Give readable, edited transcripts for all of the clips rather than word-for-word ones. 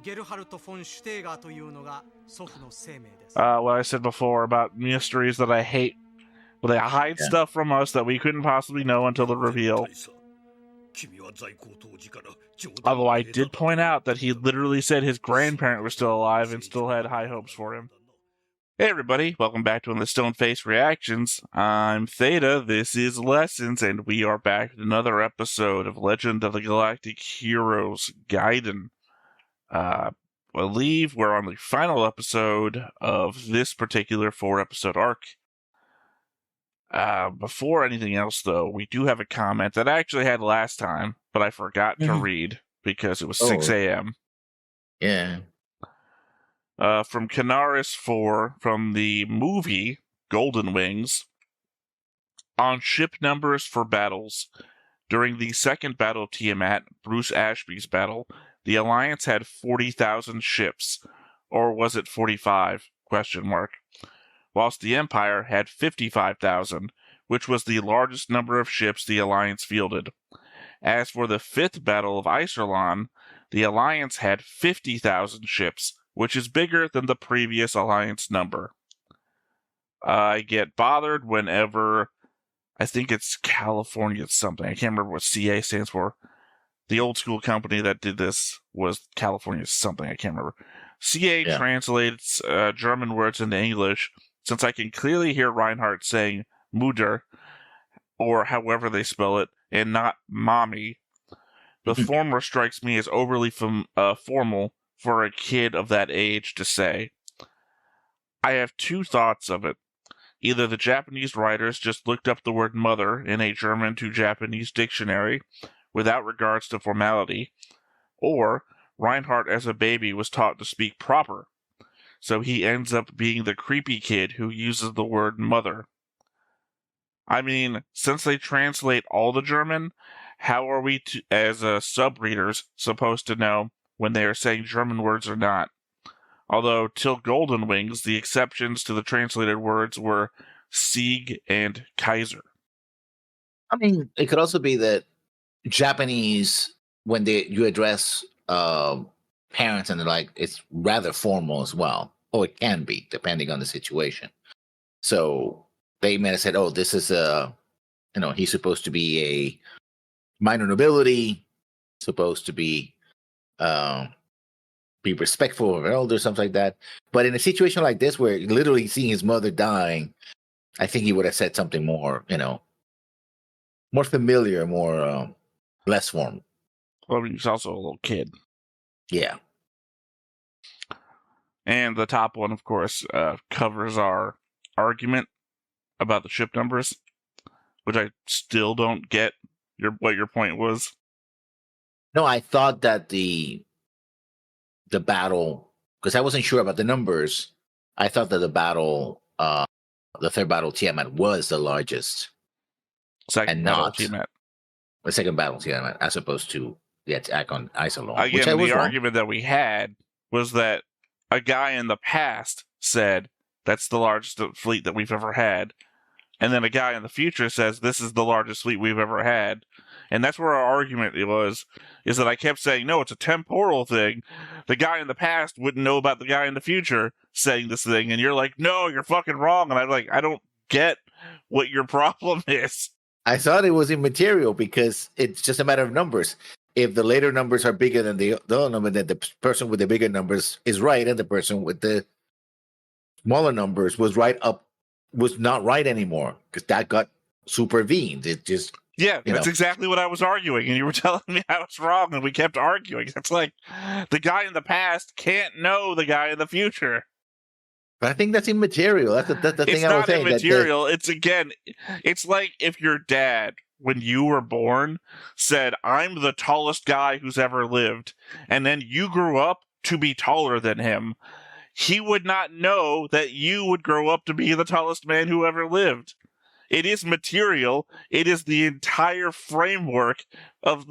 What I said before about mysteries that I hate. Well, they hide stuff from us that we couldn't possibly know until the reveal. Although I did point out that he literally said his grandparent was still alive and still had high hopes for him. Hey everybody, welcome back to one of the Stone Face Reactions. I'm Theta, this is Lessons, and we are back with another episode of Legend of the Galactic Heroes Gaiden. I believe we're on the final episode of this particular 4-episode arc. Before anything else, though, we do have a comment that I actually had last time, but I forgot to read because it was 6 a.m. Yeah. From Canaris4 from the movie Golden Wings. On ship numbers for battles. During the second battle of Tiamat, Bruce Ashby's battle, the Alliance had 40,000 ships. Or was it 45? ? Whilst the Empire had 55,000, which was the largest number of ships the Alliance fielded. As for the fifth Battle of Iserlon, the Alliance had 50,000 ships, which is bigger than the previous Alliance number. I get bothered whenever, I think it's California something, I can't remember what CA stands for. The old school company that did this was California something, I can't remember. CA translates German words into English, since I can clearly hear Reinhard saying Mutter, or however they spell it, and not mommy. The former strikes me as overly formal for a kid of that age to say. I have two thoughts of it. Either the Japanese writers just looked up the word mother in a German to Japanese dictionary, without regards to formality, or Reinhardt as a baby was taught to speak proper, so he ends up being the creepy kid who uses the word mother. I mean, since they translate all the German, how are we, as sub-readers, supposed to know when they are saying German words or not? Although, till Golden Wings, the exceptions to the translated words were Sieg and Kaiser. I mean, it could also be that Japanese, when you address parents and the like, it's rather formal as well. Or it can be, depending on the situation. So they may have said, oh, this is he's supposed to be a minor nobility, supposed to be respectful of elders, something like that. But in a situation like this, where literally seeing his mother dying, I think he would have said something more, more familiar, more less formal. Well, he was also a little kid. Yeah. And the top one, of course, covers our argument about the ship numbers, which I still don't get what your point was. No, I thought that the battle, because I wasn't sure about the numbers, I thought that the battle, the third battle Tiamat was the largest. Second battle Tiamat. The second battle Tiamat, as opposed to the attack on Iserlon. Again, the argument that we had was that a guy in the past said that's the largest fleet that we've ever had, and then a guy in the future says this is the largest fleet we've ever had. And that's where our argument is that I kept saying, no, it's a temporal thing. The guy in the past wouldn't know about the guy in the future saying this thing, and you're like, no, you're fucking wrong. And I'm like, I don't get what your problem is. I thought it was immaterial because it's just a matter of numbers. If the later numbers are bigger than the other number, then the person with the bigger numbers is right, and the person with the smaller numbers was not right anymore, because that got supervened. It just... Yeah, that's exactly what I was arguing, and you were telling me I was wrong, and we kept arguing. It's like, the guy in the past can't know the guy in the future. But I think that's immaterial. That's the thing I was saying. It's not immaterial. It's like if your dad, when you were born, said, I'm the tallest guy who's ever lived, and then you grew up to be taller than him. He would not know that you would grow up to be the tallest man who ever lived. It is material. It is the entire framework of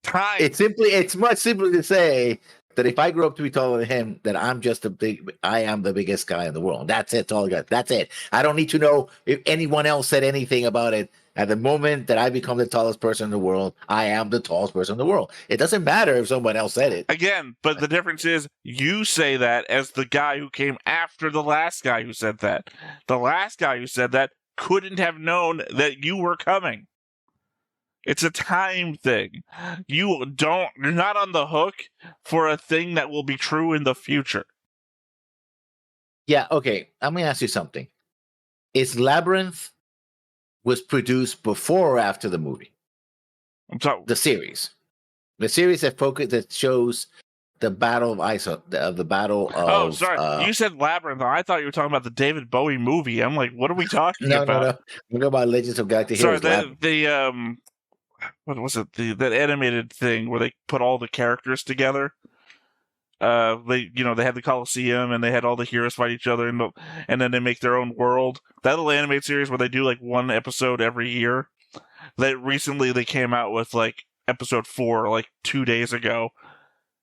time. It's much simpler to say that if I grow up to be taller than him, then I am the biggest guy in the world. That's it. All I got. That's it. I don't need to know if anyone else said anything about it. At the moment that I become the tallest person in the world, I am the tallest person in the world. It doesn't matter if someone else said it. Again, but the difference is you say that as the guy who came after the last guy who said that. The last guy who said that couldn't have known that you were coming. It's a time thing. You're not on the hook for a thing that will be true in the future. Yeah, okay. I'm going to ask you something. Is Labyrinth was produced before or after the movie? I'm sorry. The series. The series that shows the Battle of the Battle of... Oh, sorry. You said Labyrinth. I thought you were talking about the David Bowie movie. I'm like, what are we talking about? No. We're talking about Legends of Galactic Heroes. Sorry, what was it? That animated thing where they put all the characters together. They had the Coliseum and they had all the heroes fight each other and then they make their own world. That little animated series where they do like one episode every year. That recently they came out with like episode 4 like 2 days ago.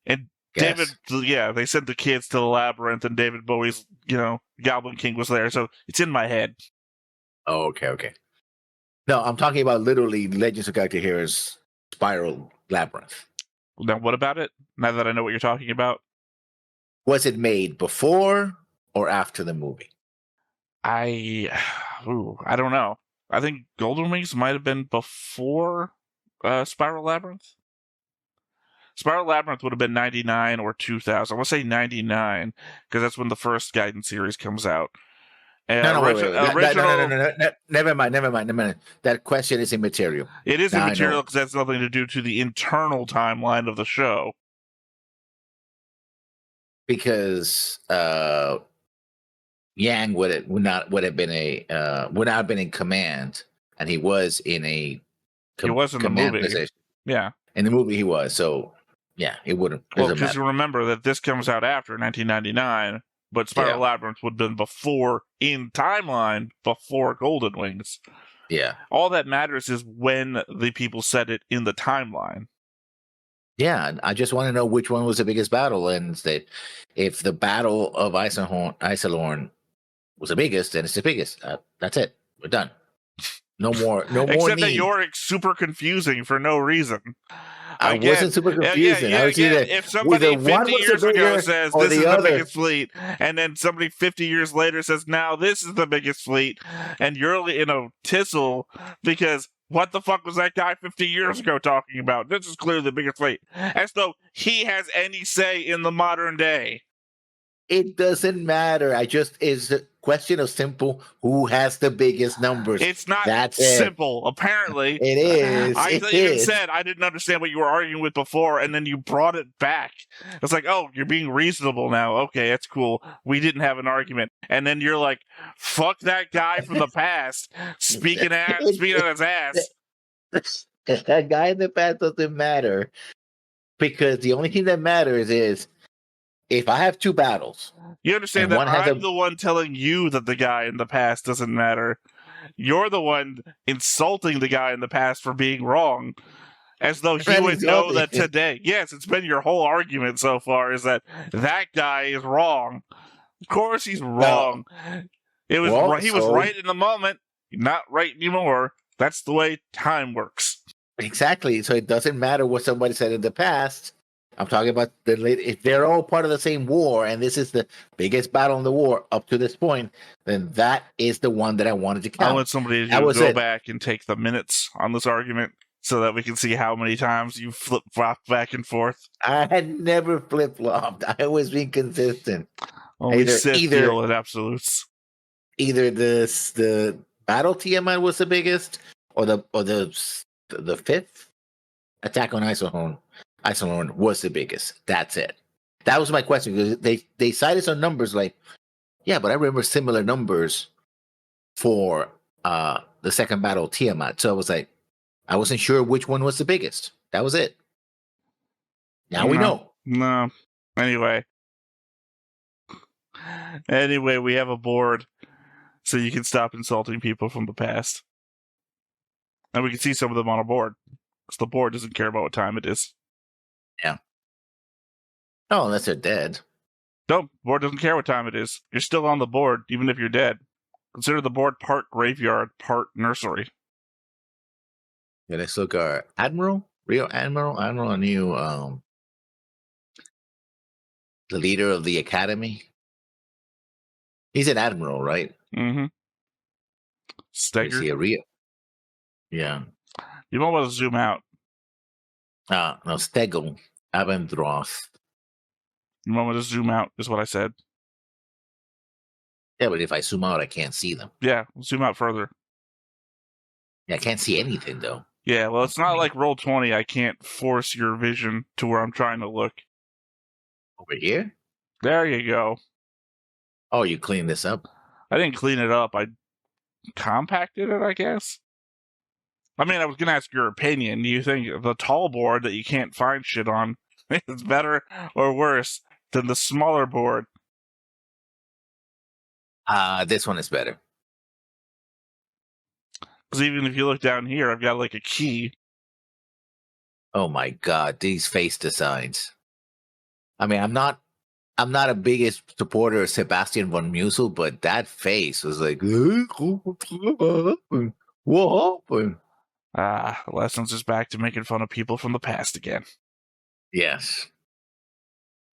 And Yes. they sent the kids to the Labyrinth and David Bowie's, Goblin King was there. So it's in my head. Oh, okay. No, I'm talking about literally Legends of Galactic Heroes Spiral Labyrinth. Now, what about it? Now that I know what you're talking about. Was it made before or after the movie? I don't know. I think Golden Wings might have been before Spiral Labyrinth. Spiral Labyrinth would have been 99 or 2000. I want to say 99 because that's when the first Gaiden series comes out. Wait. No. Never mind. That question is immaterial. It is immaterial because that's nothing to do to the internal timeline of the show. Because Yang would not have been in command, and he was in a he was in the movie. Position. Yeah, in the movie he was. So yeah, it wouldn't. Well, because you remember that this comes out after 1999. But Spiral Labyrinth would have been before, in timeline, before Golden Wings. Yeah. All that matters is when the people said it in the timeline. Yeah, I just want to know which one was the biggest battle. And that if the Battle of Isilorn was the biggest, then it's the biggest. That's it. We're done. No more Except that you're super confusing for no reason. I wasn't super confusing. If somebody 50 years ago says this is the biggest fleet, and then somebody 50 years later says now this is the biggest fleet, and you're in a tissel because what the fuck was that guy 50 years ago talking about? This is clearly the biggest fleet. As though he has any say in the modern day. It doesn't matter. It's a question of simple who has the biggest numbers. It's not simple, apparently. It is. I even said I didn't understand what you were arguing with before, and then you brought it back. It's like, oh, you're being reasonable now. Okay, that's cool. We didn't have an argument. And then you're like, fuck that guy from the past, speaking on his ass. That guy in the past doesn't matter. Because the only thing that matters is if I have two battles. You understand that I'm the one telling you that the guy in the past doesn't matter. You're the one insulting the guy in the past for being wrong. As though he would know that today. Yes, it's been your whole argument so far is that guy is wrong. Of course he's wrong. He was right in the moment, not right anymore. That's the way time works. Exactly. So it doesn't matter what somebody said in the past. I'm talking about if they're all part of the same war, and this is the biggest battle in the war up to this point, then that is the one that I wanted to count. I'll let somebody go back and take the minutes on this argument so that we can see how many times you flip-flop back and forth. I had never flip-flopped. I always been consistent. Only Sith deal in absolutes. Either the battle Tiamat was the biggest, or the fifth attack on Isilorn was the biggest. That's it. That was my question because they cited some numbers like, yeah, but I remember similar numbers for the second battle Tiamat. So I was like, I wasn't sure which one was the biggest. That was it. Now we know. No. Anyway, we have a board so you can stop insulting people from the past. And we can see some of them on a board. Because the board doesn't care about what time it is. Yeah. Oh, unless they're dead. No, the board doesn't care what time it is. You're still on the board, even if you're dead. Consider the board part graveyard, part nursery. Yeah, let's look our Admiral, Real Admiral. Admiral knew the leader of the Academy. He's an Admiral, right? Mm-hmm. Is Steger. he a real? Yeah. You might want to zoom out. No, Stegel, Abendroth. You might want to zoom out, is what I said. Yeah, but if I zoom out, I can't see them. Yeah, zoom out further. Yeah, I can't see anything though. Yeah, well, it's not like Roll20. I can't force your vision to where I'm trying to look. Over here? There you go. Oh, you clean this up? I didn't clean it up. I compacted it, I guess. I mean, I was going to ask your opinion. Do you think the tall board that you can't find shit on is better or worse than the smaller board? This one is better. Because even if you look down here, I've got like a key. Oh my god, these face designs. I mean, I'm not a biggest supporter of Sebastian von Musel, but that face was like, what happened? Lessons is back to making fun of people from the past again. Yes.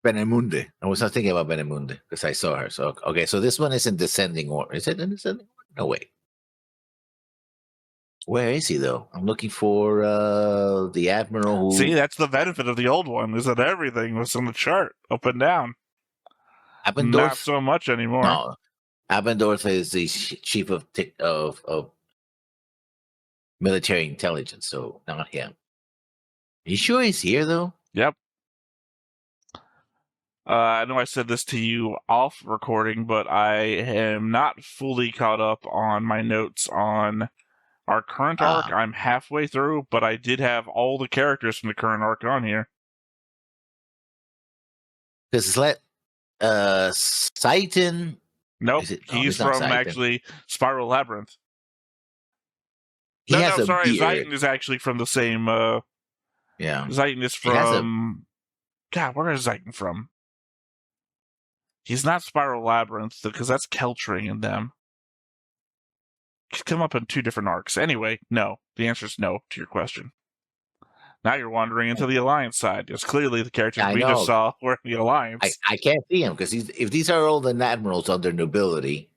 Benemunde. I was not thinking about Benemunde because I saw her. So okay, so this one is in descending order. Is it in descending order? No, wait. Where is he though? I'm looking for the Admiral who... See, that's the benefit of the old one, is that everything was on the chart, up and down. Abendorf? Not so much anymore. No. Abendorf is the chief of military intelligence, so not him. You sure he's here though? Yep. I know I said this to you off recording, but I am not fully caught up on my notes on our current arc. I'm halfway through, but I did have all the characters from the current arc on here. Because Satan... Nope, he's from actually Spiral Labyrinth. Sorry, Zayton is actually from the same... yeah. Zayton is from... God, where is Zayton from? He's not Spiral Labyrinth, because that's Keltring and them. He's come up in 2 different arcs. Anyway, no. The answer is no to your question. Now you're wandering into the Alliance side. It's clearly the characters we just saw were in the Alliance. I can't see him, because if these are all the admirals under nobility,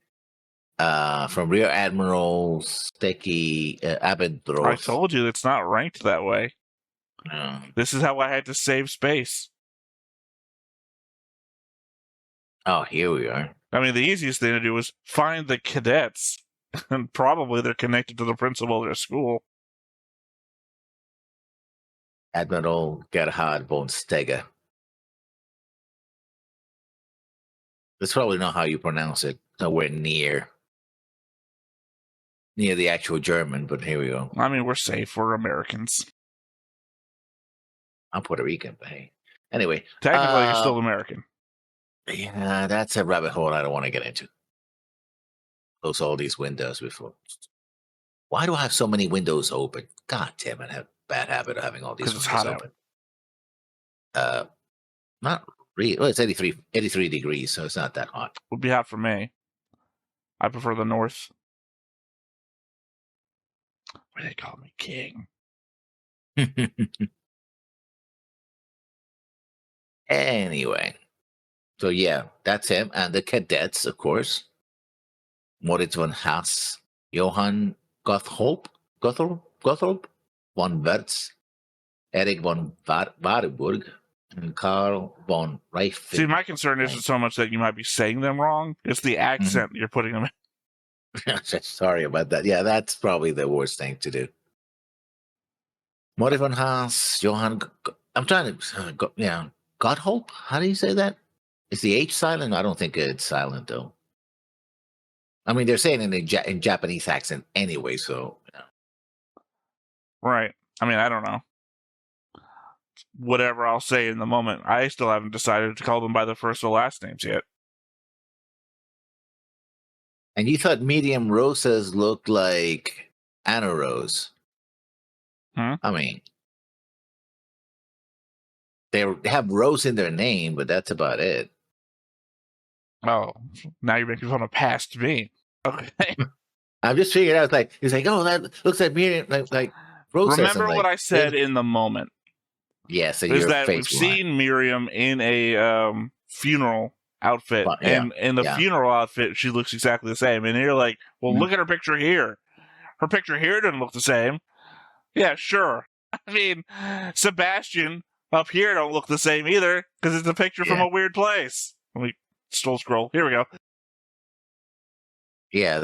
from Rear Admiral Stecky Abendroth. I told you it's not ranked that way. This is how I had to save space. Oh, here we are. I mean, the easiest thing to do is find the cadets, and probably they're connected to the principal of their school. Admiral Gerhard von Steger. That's probably not how you pronounce it. Nowhere near the actual German, but here we go. I mean, we're safe. We're Americans. I'm Puerto Rican, but hey. Anyway. Technically, you're still American. Yeah, that's a rabbit hole I don't want to get into. Close all these windows before. Why do I have so many windows open? God damn it, I have a bad habit of having all these windows open. Not really. Well, it's 83 degrees, so it's not that hot. Would be hot for me. I prefer the north. Why they call me king? Anyway. So yeah, that's him. And the cadets, of course. Moritz von Haas, Johann Gotthold, von Wertz, Erich von Warburg, and Karl von Reif. See, my concern isn't so much that you might be saying them wrong. It's the accent you're putting them in. Sorry about that. Yeah, that's probably the worst thing to do. Moritz von Haas, Johann... I'm trying to... Gotthold? How do you say that? Is the H silent? I don't think it's silent, though. I mean, they're saying it in Japanese accent anyway, so... Right. I mean, I don't know. Whatever I'll say in the moment. I still haven't decided to call them by their first or last names yet. And you thought medium rosas looked like Anna Rose. I mean... They have Rose in their name, but that's about it. Oh, now you're making fun of past me. Okay. I'm just figuring out, he's like, oh, that looks like me. Like Rose hasn't Remember what like I said in the moment. yeah, so Is your that face we've line. seen Miriam in a funeral outfit, But, yeah, and in the yeah. funeral outfit, she looks exactly the same. And you're like, well, Mhm. look at her picture here. Her picture here didn't look the same. Yeah, sure. I mean, Sebastian up here don't look the same either because it's a picture from Yeah. a weird place. Let me still scroll. Here we go. Yeah,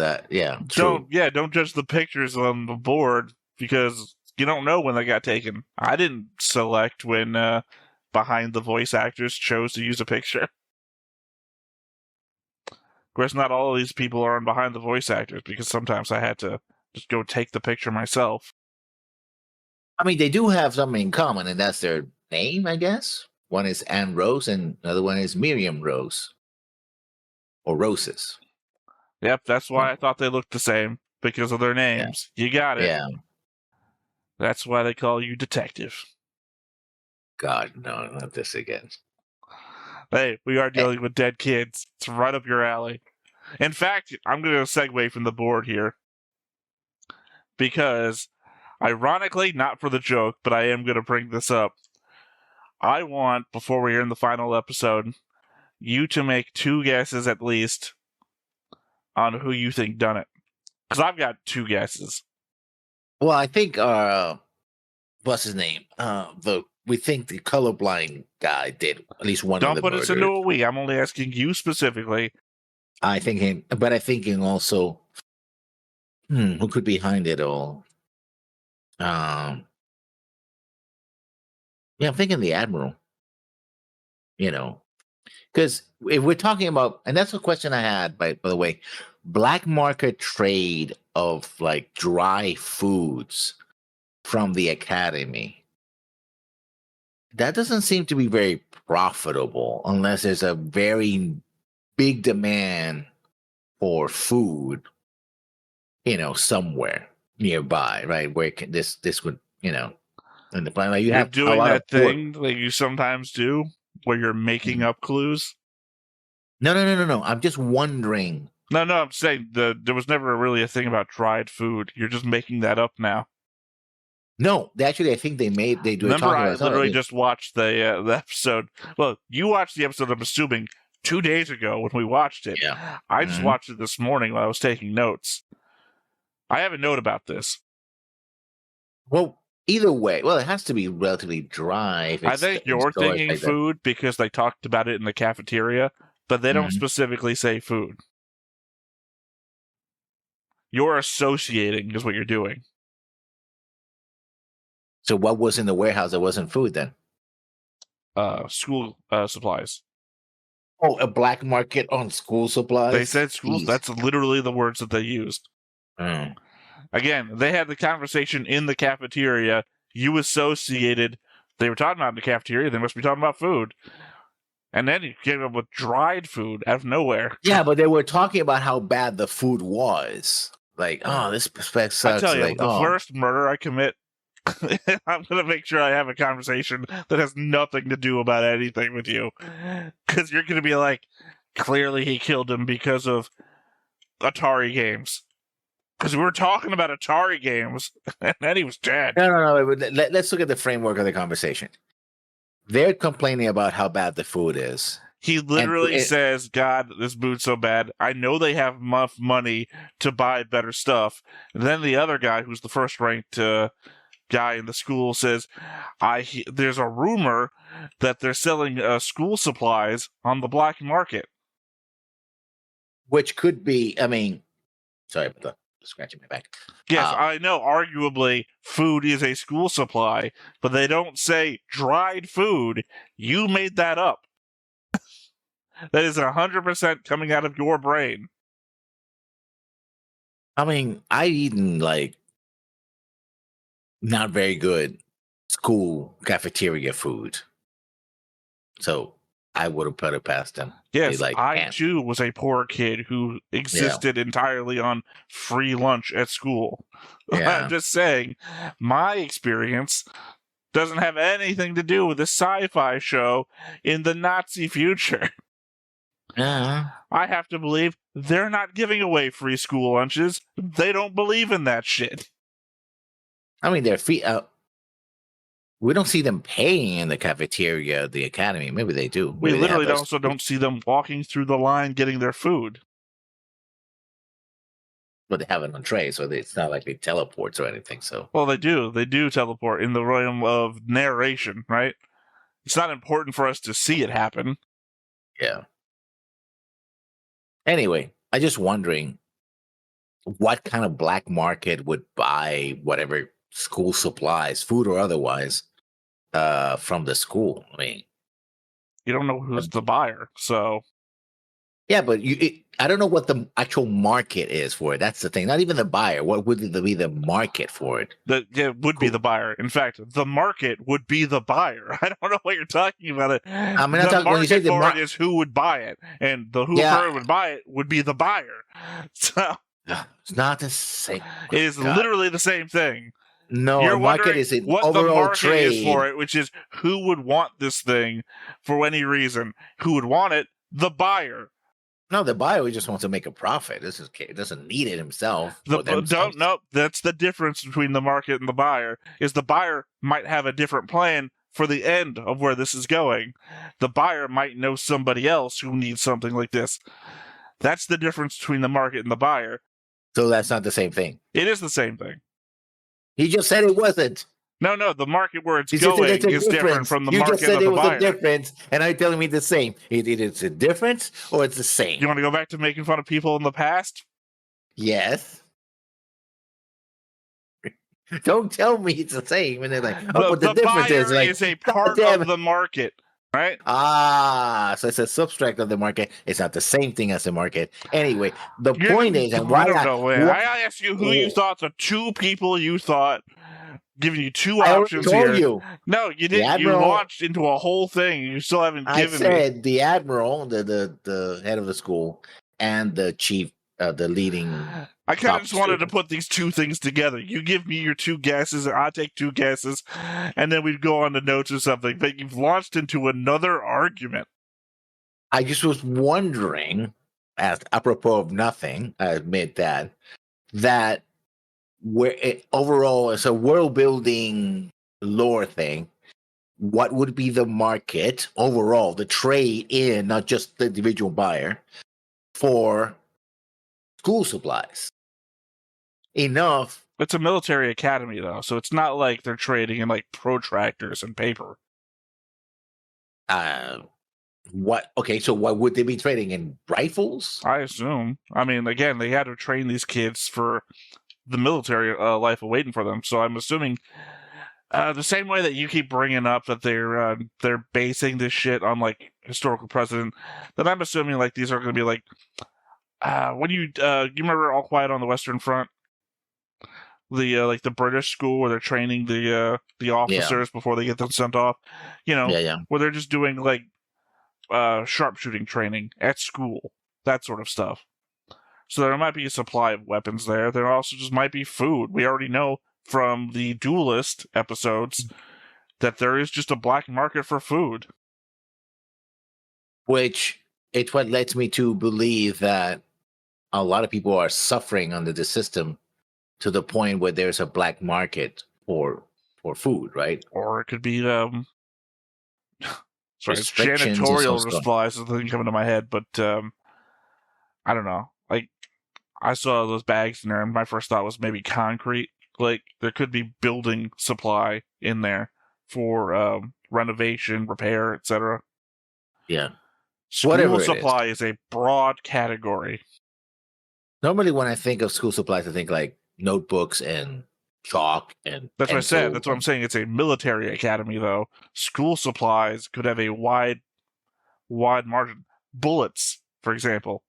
true. Don't judge the pictures on the board because you don't know when they got taken. I didn't select when behind the voice actors chose to use a picture. Of course, not all of these people are on behind the voice actors because sometimes I had to just go take the picture myself. I mean, they do have something in common, and that's their name, I guess. One is Anne Rose, and another one is Miriam Rose, or Roses. Yep, that's why I thought they looked the same because of their names. You got it. Yeah. That's why they call you detective. God, no, not this again. Hey, we are dealing with dead kids. It's right up your alley. In fact, I'm going to segue from the board here because, ironically, not for the joke, but I am going to bring this up. I want, before we're in the final episode, you to make 2 guesses at least on who you think done it. Because I've got 2 guesses. Well, I think what's his name? We think the colorblind guy did at least one of Don't the put murders. us into a we. I'm only asking you specifically. I think him, but I thinking also, who could be behind it all? Yeah, I'm thinking the admiral. You know, because if we're talking about, and that's a question I had, by the way, black market trade of like dry foods from the academy. That doesn't seem to be very profitable unless there's a very big demand for food, somewhere nearby, right? Where this would, in the plan, like you You're have a doing lot of that thing like you sometimes do where you're making up clues. No. I'm just wondering. No, I'm saying there was never really a thing about dried food. You're just making that up now. No, actually, I think they do Remember, talking I about literally something. just watched the episode. Well, you watched the episode, I'm assuming, 2 days ago when we watched it. Yeah. I just watched it this morning while I was taking notes. I have a note about this. Well, either way, it has to be relatively dry. If I it's think in you're storage thinking like that. food because they talked about it in the cafeteria, but they don't specifically say food. You're associating is what you're doing. So what was in the warehouse that wasn't food then? School supplies. Oh, a black market on school supplies? They said schools. Jeez. That's literally the words that they used. Mm. Again, they had the conversation in the cafeteria. You associated. They were talking about in the cafeteria. They must be talking about food. And then you came up with dried food out of nowhere. Yeah, but they were talking about how bad the food was. Like, oh, this spec sucks. I tell you, like, the first murder I commit, I'm going to make sure I have a conversation that has nothing to do about anything with you. Because you're going to be like, clearly he killed him because of Atari games. Because we were talking about Atari games, and then he was dead. No. Let's look at the framework of the conversation. They're complaining about how bad the food is. He literally says, God, this food's so bad. I know they have enough money to buy better stuff. And then the other guy, who's the first ranked guy in the school, says, there's a rumor that they're selling school supplies on the black market. Which could be, sorry about the scratching my back. Yes, I know, arguably, food is a school supply, but they don't say dried food. You made that up. That is 100% coming out of your brain. I've eaten, not very good school cafeteria food. So I would have put it past them. Yes, I too was a poor kid who existed entirely on free lunch at school. Yeah. I'm just saying, my experience doesn't have anything to do with a sci-fi show in the Nazi future. Yeah. I have to believe they're not giving away free school lunches. They don't believe in that shit. I mean, their feet. We don't see them paying in the cafeteria, the academy. Maybe they do. We Maybe they have literally those. also don't see them walking through the line getting their food. But they have it on tray, so it's not like they teleports or anything. So, Well, they do. They do teleport in the realm of narration, right? It's not important for us to see it happen. yeah. Anyway, I just wondering what kind of black market would buy whatever school supplies, food or otherwise, from the school. I mean, You don't know who's the buyer, so yeah, but I don't know what the actual market is for it. That's the thing. Not even the buyer. What would be the market for it? it would be the buyer. In fact, the market would be the buyer. I don't know what you're talking about. It. I mean, The when you say market the for it is who would buy it, and the whoever would buy it would be the buyer. So it's not the same. it is literally the same thing. No, You're a market wondering is an what the overall market trade. is for it, which is who would want this thing for any reason. Who would want it? The buyer. No, the buyer just wants to make a profit. It doesn't need it himself. That's the difference between the market and the buyer. Is the buyer might have a different plan for the end of where this is going. The buyer might know somebody else who needs something like this. That's the difference between the market and the buyer. So that's not the same thing. It is the same thing. He just said it wasn't. No, the market where it's going is different from the market of the buyer. You just said it was a difference, and I'm telling me the same. It's a difference, or it's the same? You want to go back to making fun of people in the past? Yes. Don't tell me it's the same. And they're like, oh, but the difference buyer is like is a part of the market, right? So it's a subtract of the market. It's not the same thing as the market. Anyway, the point is, and why I don't know. I asked you who you thought the two people you thought. Giving you two options here. You. No, you didn't. You launched into a whole thing. You still haven't given me. I said the admiral, the head of the school, and the chief, the leading. I kind of just wanted to put these two things together. You give me your two guesses, and I take two guesses, and then we'd go on to notes or something. But you've launched into another argument. I just was wondering, as apropos of nothing, I admit that where overall it's a world building lore thing, what would be the market overall, the trade in, not just the individual buyer, for school supplies? Enough. It's a military academy though, so it's not like they're trading in like protractors and paper. So what would they be trading in? Rifles? I assume. I mean, again, they had to train these kids for the military life awaiting for them. So I'm assuming the same way that you keep bringing up that they're basing this shit on like historical precedent, that I'm assuming like these are going to be like when you remember All Quiet on the Western Front, the like the British school where they're training the officers before they get them sent off, where they're just doing like sharpshooting training at school, that sort of stuff. So there might be a supply of weapons there. There also just might be food. We already know from the Duelist episodes that there is just a black market for food. Which it's what lets me to believe that a lot of people are suffering under the system to the point where there's a black market for food, right? Or it could be janitorial supplies is the thing coming to my head, but I don't know. Like, I saw those bags in there, and my first thought was maybe concrete. Like, there could be building supply in there for renovation, repair, etc. Yeah. School supply is a broad category. Normally, when I think of school supplies, I think like notebooks and chalk and that's what I said. That's what I'm saying. It's a military academy, though. School supplies could have a wide margin. Bullets, for example,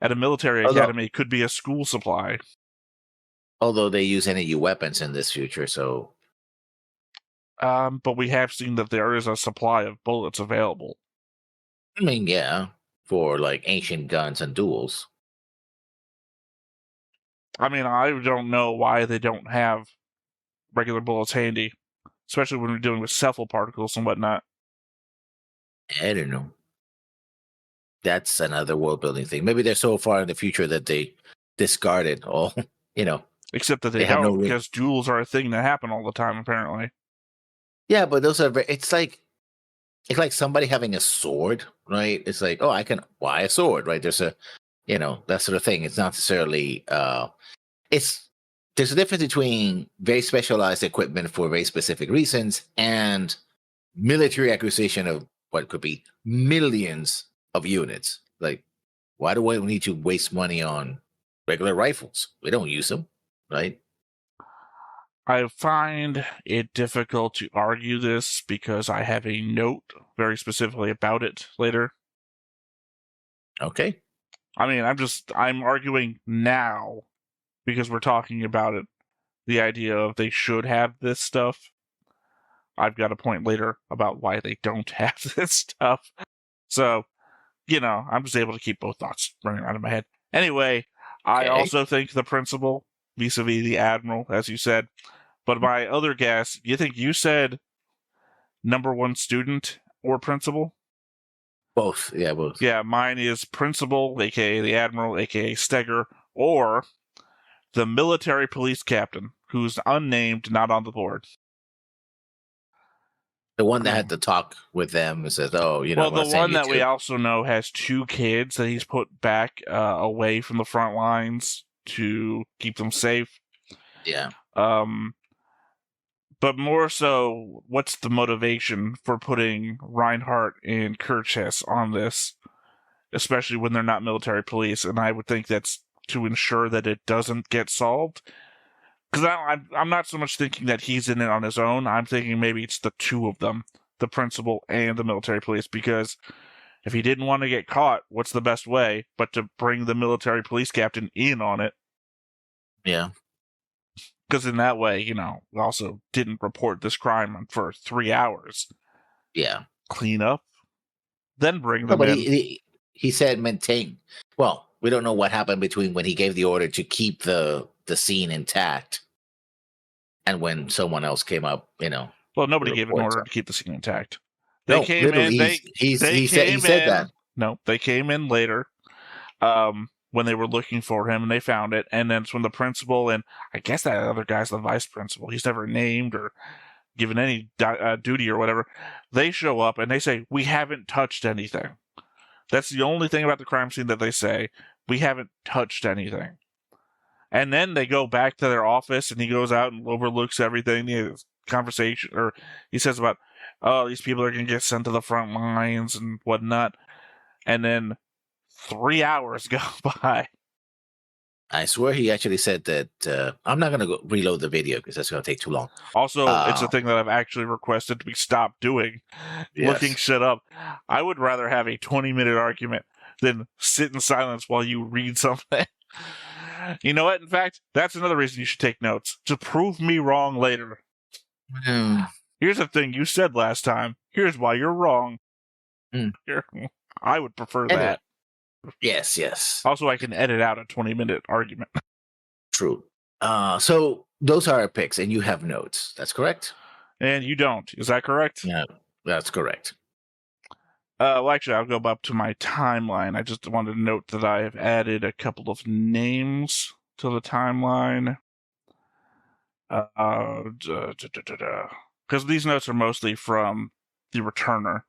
at a military academy could be a school supply. Although they use NEU weapons in this future, so. But we have seen that there is a supply of bullets available. I mean, yeah, for like ancient guns and duels. I mean, I don't know why they don't have regular bullets handy, especially when we're dealing with cephalon particles and whatnot. I don't know. That's another world building thing. Maybe they're so far in the future that they discarded all, Except that they have don't, no because duels are a thing that happen all the time, apparently. Yeah, but those are it's like somebody having a sword, right? It's like, oh, why a sword, right? There's a that sort of thing. It's not necessarily it's there's a difference between very specialized equipment for very specific reasons and military acquisition of what could be millions of units. Like, why do we need to waste money on regular rifles? We don't use them, right? I find it difficult to argue this because I have a note very specifically about it later. Okay. I mean, I'm arguing now because we're talking about it. The idea of they should have this stuff. I've got a point later about why they don't have this stuff. So, I'm just able to keep both thoughts running around in my head. Anyway, I also think the principal, vis-a-vis the admiral, as you said. But my other guess, you think you said number one student or principal? Both. Yeah, both. Yeah, mine is principal, aka the admiral, aka Steger, or the military police captain, who's unnamed, not on the board. The one that had to talk with them and says, "Oh, well, the one that we also know has 2 kids that he's put back away from the front lines to keep them safe." Yeah. But more so, what's the motivation for putting Reinhardt and Kirchhoff on this, especially when they're not military police? And I would think that's to ensure that it doesn't get solved. Because I'm not so much thinking that he's in it on his own. I'm thinking maybe it's the 2 of them, the principal and the military police. Because if he didn't want to get caught, what's the best way but to bring the military police captain in on it? Yeah. Because in that way, we also didn't report this crime for 3 hours. Yeah. Clean up, then bring them in. He said maintain. Well, we don't know what happened between when he gave the order to keep the scene intact and when someone else came up, Well, nobody gave an order to keep the scene intact. They no, came in. he said that. No, they came in later. When they were looking for him, and they found it, and then it's when the principal and I guess that other guy's the vice principal. He's never named or given any duty or whatever. They show up and they say, "We haven't touched anything." That's the only thing about the crime scene that they say. We haven't touched anything. And then they go back to their office, and he goes out and overlooks everything. He has conversation, or he says about, "Oh, these people are going to get sent to the front lines and whatnot." And then 3 hours go by. I swear he actually said that. I'm not going to go reload the video because that's going to take too long. Also, it's a thing that I've actually requested to be stopped doing. Yes. Looking shit up. I would rather have a 20-minute argument than sit in silence while you read something. You know what? In fact, that's another reason you should take notes. To prove me wrong later. Here's the thing you said last time. Here's why you're wrong. Here, I would prefer that. Yes. Also, I can edit out a 20-minute argument. True. So those are our picks, and you have notes. That's correct? And you don't. Is that correct? Yeah, that's correct. Well, actually, I'll go up to my timeline. I just wanted to note that I have added a couple of names to the timeline. Because these notes are mostly from the returner.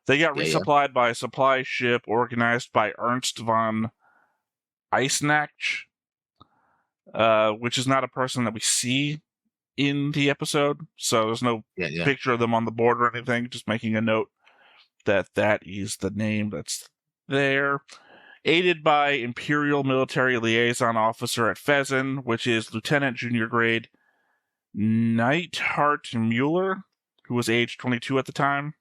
They got resupplied by a supply ship organized by Ernst von Eisenach, which is not a person that we see in the episode. So there's no picture of them on the board or anything. Just making a note that is the name that's there. Aided by Imperial Military Liaison Officer at Fezen, which is Lieutenant Junior Grade Neidhart Mueller, who was age 22 at the time.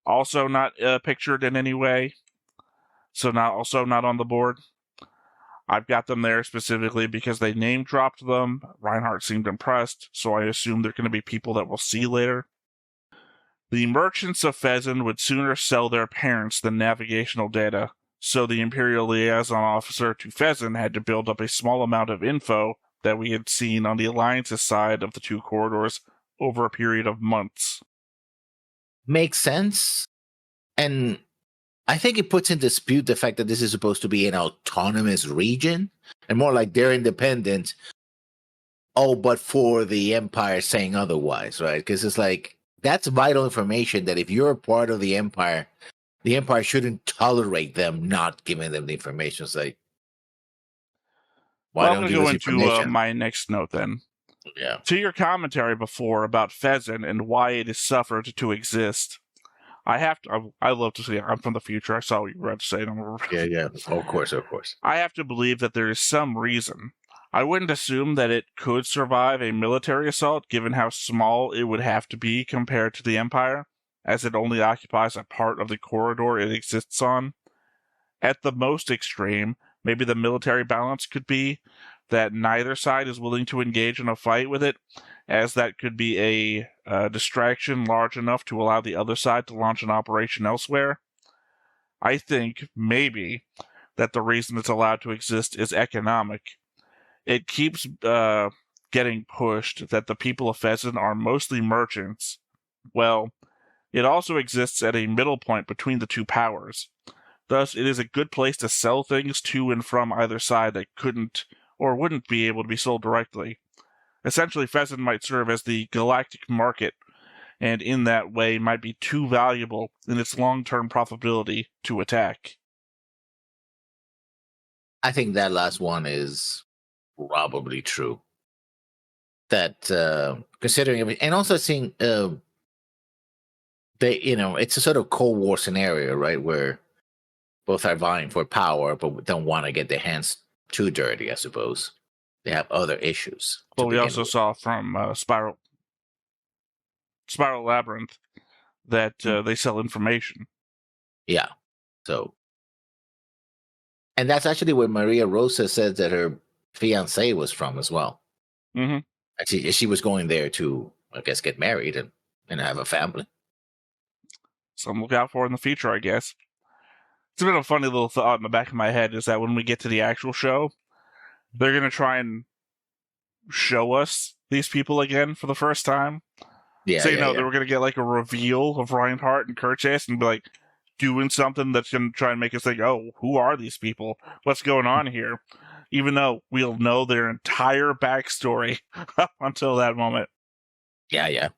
Also not pictured in any way. So not on the board. I've got them there specifically because they name dropped them. Reinhardt seemed impressed, so I assume they're going to be people that we'll see later. The merchants of Fezen would sooner sell their parents than navigational data, so the Imperial Liaison Officer to Fezen had to build up a small amount of info that we had seen on the Alliance's side of the 2 corridors over a period of months. Makes sense. And I think it puts in dispute the fact that this is supposed to be an autonomous region and more like they're independent. Oh, but for the Empire saying otherwise, right? Because it's like that's vital information that if you're a part of the Empire shouldn't tolerate them not giving them the information. It's like, why Well, I'm don't going to give go us into information? my next note then. Yeah. To your commentary before about pheasant and why it is suffered to exist, I have to. I love to see. I'm from the future. I saw what you were about to say. Yeah. Of course. I have to believe that there is some reason. I wouldn't assume that it could survive a military assault, given how small it would have to be compared to the Empire, as it only occupies a part of the corridor it exists on. At the most extreme, maybe the military balance could be that neither side is willing to engage in a fight with it, as that could be a distraction large enough to allow the other side to launch an operation elsewhere. I think, maybe, that the reason it's allowed to exist is economic. It keeps getting pushed that the people of Pheasant are mostly merchants. Well, it also exists at a middle point between the two powers. Thus, it is a good place to sell things to and from either side that couldn't or wouldn't be able to be sold directly. Essentially, Pheasant might serve as the galactic market, and in that way might be too valuable in its long-term profitability to attack. I think that last one is probably true. That considering everything, and also seeing it's a sort of Cold War scenario, right, where both are vying for power, but don't want to get their hands too dirty. I suppose they have other issues to But we begin also with. saw from Spiral Labyrinth that they sell information. Yeah. So, and that's actually where Maria Rosa says that her fiance was from as well. Mm-hmm. Actually, she was going there to, I guess, get married and have a family. Something to look out for in the future, I guess. It's been a funny little thought in the back of my head is that when we get to the actual show, they're going to try and show us these people again for the first time. Yeah, So, yeah. they were going to get like a reveal of Reinhardt and Kerchase and be like doing something that's going to try and make us think, oh, who are these people? What's going on here? Even though we'll know their entire backstory up until that moment. Yeah.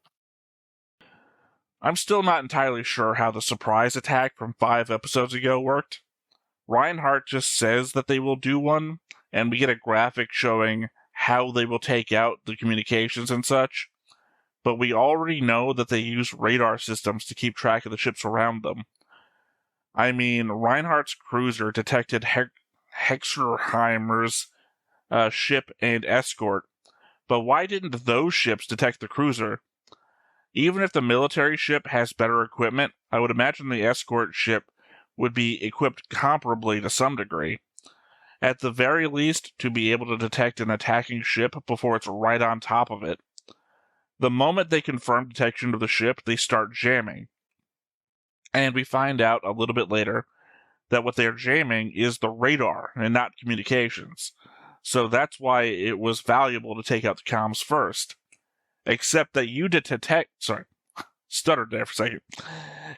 I'm still not entirely sure how the surprise attack from 5 episodes ago worked. Reinhardt just says that they will do one, and we get a graphic showing how they will take out the communications and such. But we already know that they use radar systems to keep track of the ships around them. I mean, Reinhardt's cruiser detected Hexerheimer's ship and escort, but why didn't those ships detect the cruiser? Even if the military ship has better equipment, I would imagine the escort ship would be equipped comparably to some degree. At the very least, to be able to detect an attacking ship before it's right on top of it. The moment they confirm detection of the ship, they start jamming. And we find out a little bit later that what they're jamming is the radar and not communications. So that's why it was valuable to take out the comms first. Except that you stuttered there for a second.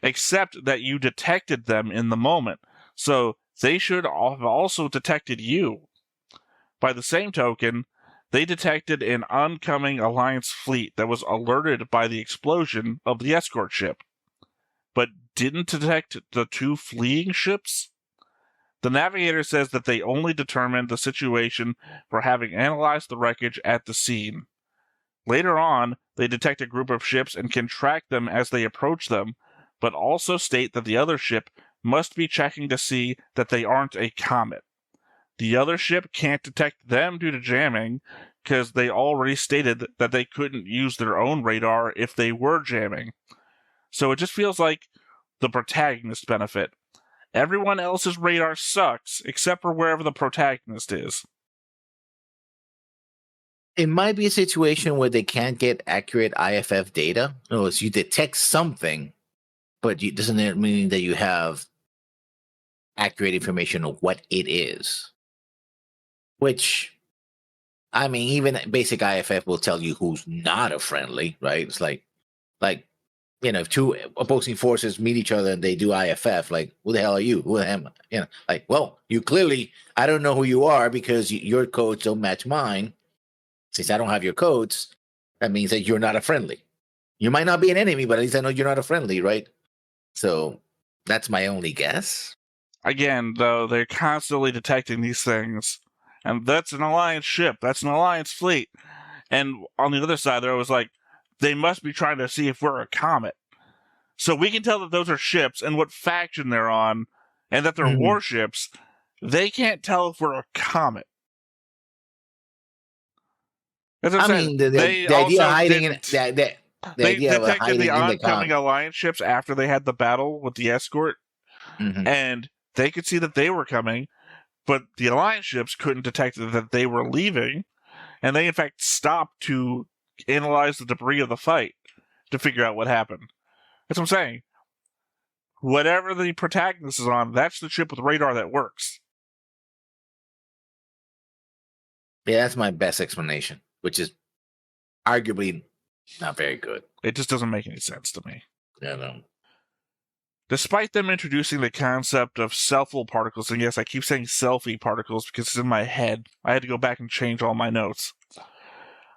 Except that you detected them in the moment. So they should have also detected you. By the same token, they detected an oncoming Alliance fleet that was alerted by the explosion of the escort ship, but didn't detect the 2 fleeing ships? The navigator says that they only determined the situation for having analyzed the wreckage at the scene. Later on, they detect a group of ships and can track them as they approach them, but also state that the other ship must be checking to see that they aren't a comet. The other ship can't detect them due to jamming, because they already stated that they couldn't use their own radar if they were jamming. So it just feels like the protagonist benefit. Everyone else's radar sucks, except for wherever the protagonist is. It might be a situation where they can't get accurate IFF data. In other words, you detect something, but doesn't it mean that you have accurate information of what it is? Which, I mean, even basic IFF will tell you who's not a friendly, right? It's like, if 2 opposing forces meet each other and they do IFF, like, who the hell are you? Who am I? Well, you clearly, I don't know who you are because your codes don't match mine. Since I don't have your codes, that means that you're not a friendly. You might not be an enemy, but at least I know you're not a friendly, right? So that's my only guess. Again, though, they're constantly detecting these things. And that's an Alliance ship. That's an Alliance fleet. And on the other side, they're always like, they must be trying to see if we're a comet. So we can tell that those are ships and what faction they're on, and that they're warships. They can't tell if we're a comet. That's what I'm saying. The idea of hiding in the they idea of detected the hiding in the oncoming Alliance ships after they had the battle with the escort, and they could see that they were coming, but the Alliance ships couldn't detect that they were leaving, and they in fact stopped to analyze the debris of the fight to figure out what happened. That's what I'm saying. Whatever the protagonist is on, that's the ship with radar that works. Yeah, that's my best explanation, which is arguably not very good. It just doesn't make any sense to me. Yeah, no. Despite them introducing the concept of selfie particles, and yes, I keep saying selfie particles because it's in my head. I had to go back and change all my notes.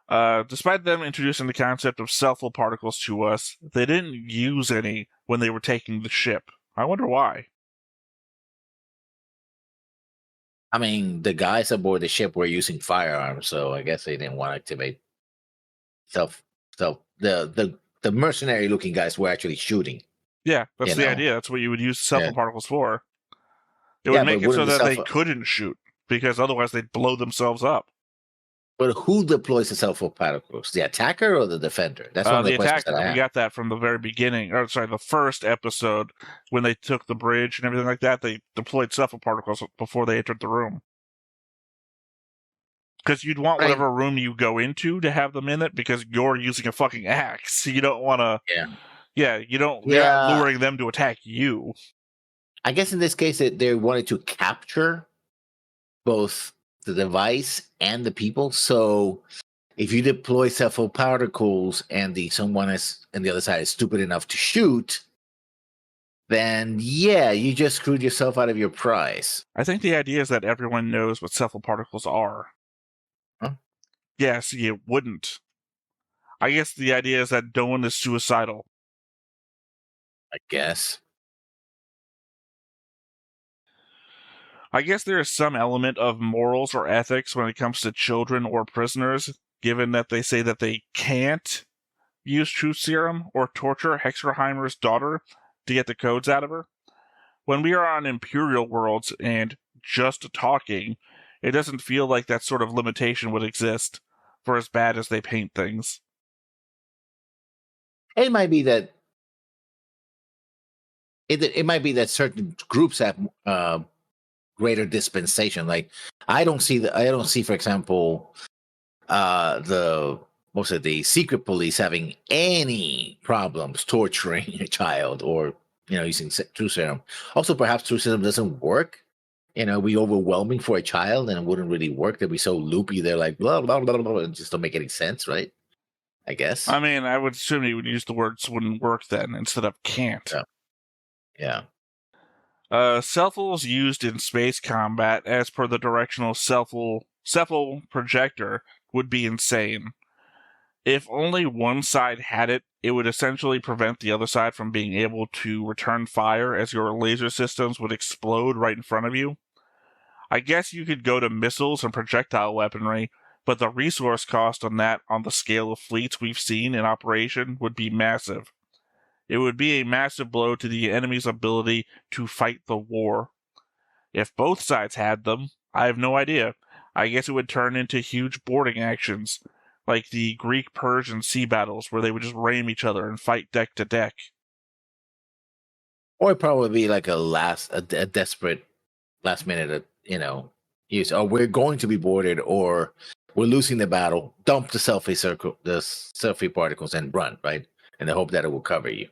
Despite them introducing the concept of selfie particles to us, they didn't use any when they were taking the ship. I wonder why. I mean, the guys aboard the ship were using firearms, so I guess they didn't want to activate the mercenary looking guys were actually shooting. Yeah, that's the idea. That's what you would use selfie particles for. It would make it so that they couldn't shoot, because otherwise they'd blow themselves up. But who deploys the selfie particles? The attacker or the defender? That's one of the questions that I have. We got that from the very beginning. Or sorry, the first episode when they took the bridge and everything like that. They deployed selfie particles before they entered the room. Because you'd want whatever room you go into to have them in it, because you're using a fucking axe. You don't want to. Yeah, you don't. You're not luring them to attack you. I guess in this case, they wanted to capture both the device and the people. So if you deploy selfie particles and someone is on the other side is stupid enough to shoot, then yeah, you just screwed yourself out of your prize. I think the idea is that everyone knows what selfie particles are. Huh? Yes, you wouldn't. I guess the idea is that no one is suicidal. I guess. I guess there is some element of morals or ethics when it comes to children or prisoners, given that they say that they can't use truth serum or torture Hexerheimer's daughter to get the codes out of her. When we are on Imperial worlds and just talking, it doesn't feel like that sort of limitation would exist for as bad as they paint things. It might be that it might be that certain groups have greater dispensation. Like I don't see, for example, the secret police having any problems torturing a child or using truth serum. Also, perhaps truth serum doesn't work. Be overwhelming for a child, and it wouldn't really work. They'd be so loopy. They're like blah blah blah blah, and just don't make any sense, right? I guess. I mean, I would assume you would use the words "wouldn't work" then instead of "can't." Yeah. Selfals used in space combat, as per the directional cephalal projector, would be insane. If only one side had it, it would essentially prevent the other side from being able to return fire, as your laser systems would explode right in front of you. I guess you could go to missiles and projectile weaponry, but the resource cost on that, on the scale of fleets we've seen in operation, would be massive. It would be a massive blow to the enemy's ability to fight the war. If both sides had them, I have no idea. I guess it would turn into huge boarding actions, like the Greek-Persian sea battles, where they would just ram each other and fight deck to deck. Or it'd probably be like a desperate last minute, use. Oh, we're going to be boarded, or we're losing the battle. Dump the selfie particles, and run, right? And the hope that it will cover you.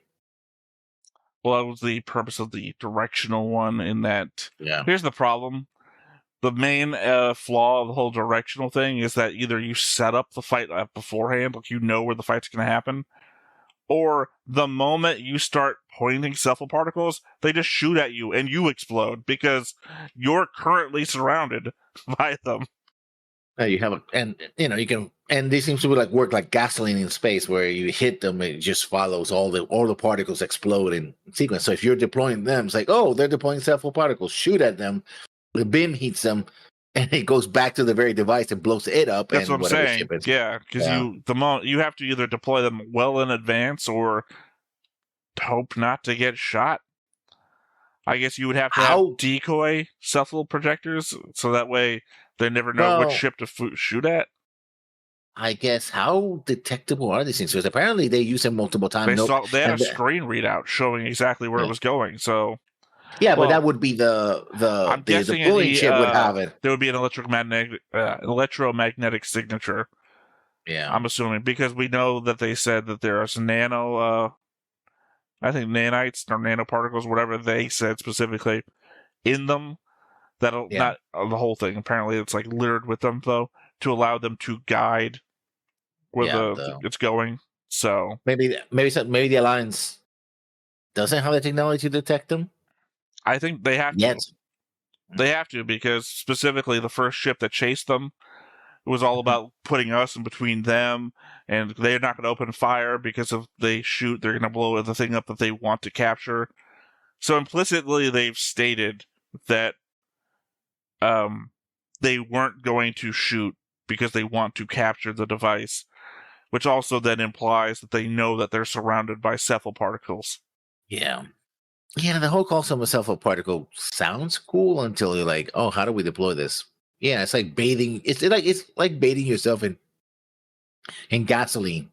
Well, that was the purpose of the directional one, in that. Yeah. Here's the problem. The main flaw of the whole directional thing is that either you set up the fight beforehand, like you know where the fight's going to happen, or the moment you start pointing selfie particles, they just shoot at you and you explode because you're currently surrounded by them. You have and you can, and they seem to be like work like gasoline in space, where you hit them, it just follows all the particles explode in sequence. So if you're deploying them, it's like, oh, they're deploying several particles. Shoot at them, the beam heats them, and it goes back to the very device and blows it up, That's what and I'm whatever saying. ship is. Yeah, because Yeah. you have to either deploy them well in advance or hope not to get shot. I guess you would have to have How decoy cephalal projectors, so that way they never know which well? ship to shoot at. I guess how detectable are these things? Because apparently they use them multiple times. Nope. They had a And screen readout showing exactly where it was going. So, yeah, but that well, would be the I'm the guessing deploying ship would have it. there would be an electromagnetic signature. Yeah. I'm assuming, because we know that they said that there's I think nanites or nanoparticles, whatever they said specifically, in them. That'll Yeah. not the whole thing. Apparently, it's like littered with them though, to allow them to guide where Yeah. it's going. So Maybe the alliance doesn't have the technology to detect them I think they have yet. to. They have to, because specifically the first ship that chased them, it was all about putting us in between them, and they're not going to open fire because if they shoot, they're going to blow the thing up that they want to capture. So implicitly, they've stated that they weren't going to shoot because they want to capture the device, which also then implies that they know that they're surrounded by cephalal particles. Yeah. Yeah, the whole call myself a particle sounds cool until you're like, oh, how do we deploy this? Yeah, it's like bathing. It's like bathing yourself in gasoline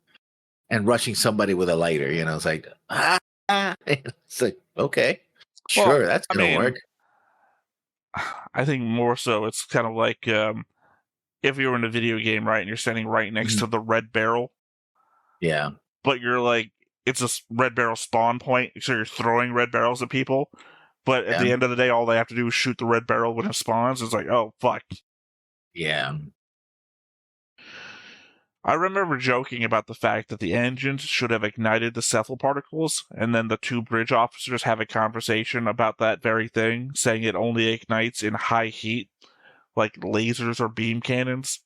and rushing somebody with a lighter. It's like It's like, okay, Well, sure, that's I gonna mean, work. I think more so it's kind of like if you were in a video game, right, and you're standing right next Mhm. to the red barrel, Yeah, but you're like, it's a red barrel spawn point, so you're throwing red barrels at people. But at yeah, the end of the day, all they have to do is shoot the red barrel when it spawns. It's like, oh, fuck. yeah, I remember joking about the fact that the engines should have ignited the cephalal particles, and then the two bridge officers have a conversation about that very thing, saying it only ignites in high heat, like lasers or beam cannons.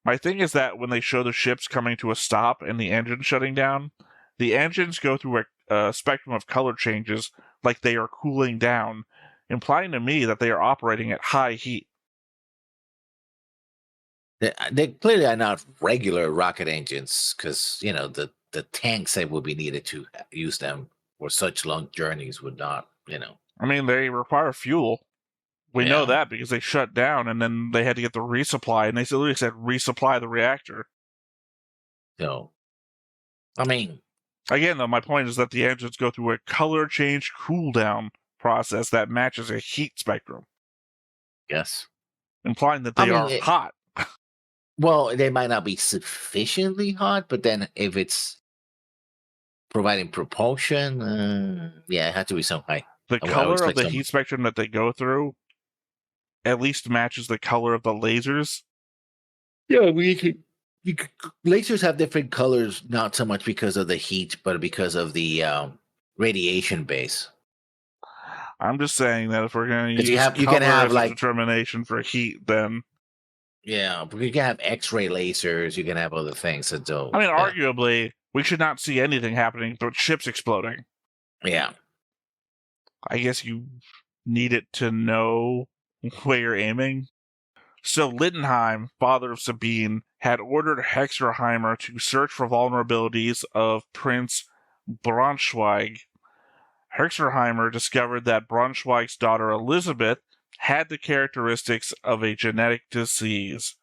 My thing is that when they show the ships coming to a stop and the engine shutting down, the engines go through a spectrum of color changes like they are cooling down, implying to me that they are operating at high heat. they clearly are not regular rocket engines because the tanks that would be needed to use them for such long journeys would not. I mean, they require fuel. We know Yeah. that because they shut down and then they had to get the resupply, and they literally said resupply the reactor. So, I mean, Again, though, my point is that the engines go through a color change cooldown process that matches a heat spectrum, yes. implying that I they mean, are hot. well, they might not be sufficiently hot, but then if it's providing propulsion, yeah, it had to be some high. The I would color of expect the some. heat spectrum that they go through at least matches the color of the lasers. Yeah, lasers have different colors, not so much because of the heat, but because of the radiation base. I'm just saying that if we're going to Because you use have you can color have as a like determination for heat, then yeah, you can have X-ray lasers, you can have other things that I don't. mean, Yeah, arguably, we should not see anything happening but ships exploding. yeah, I guess you need it to know where you're aiming. So Littenheim, father of Sabine, had ordered Hexerheimer to search for vulnerabilities of Prince Braunschweig. Hexerheimer discovered that Braunschweig's daughter Elizabeth had the characteristics of a genetic disease.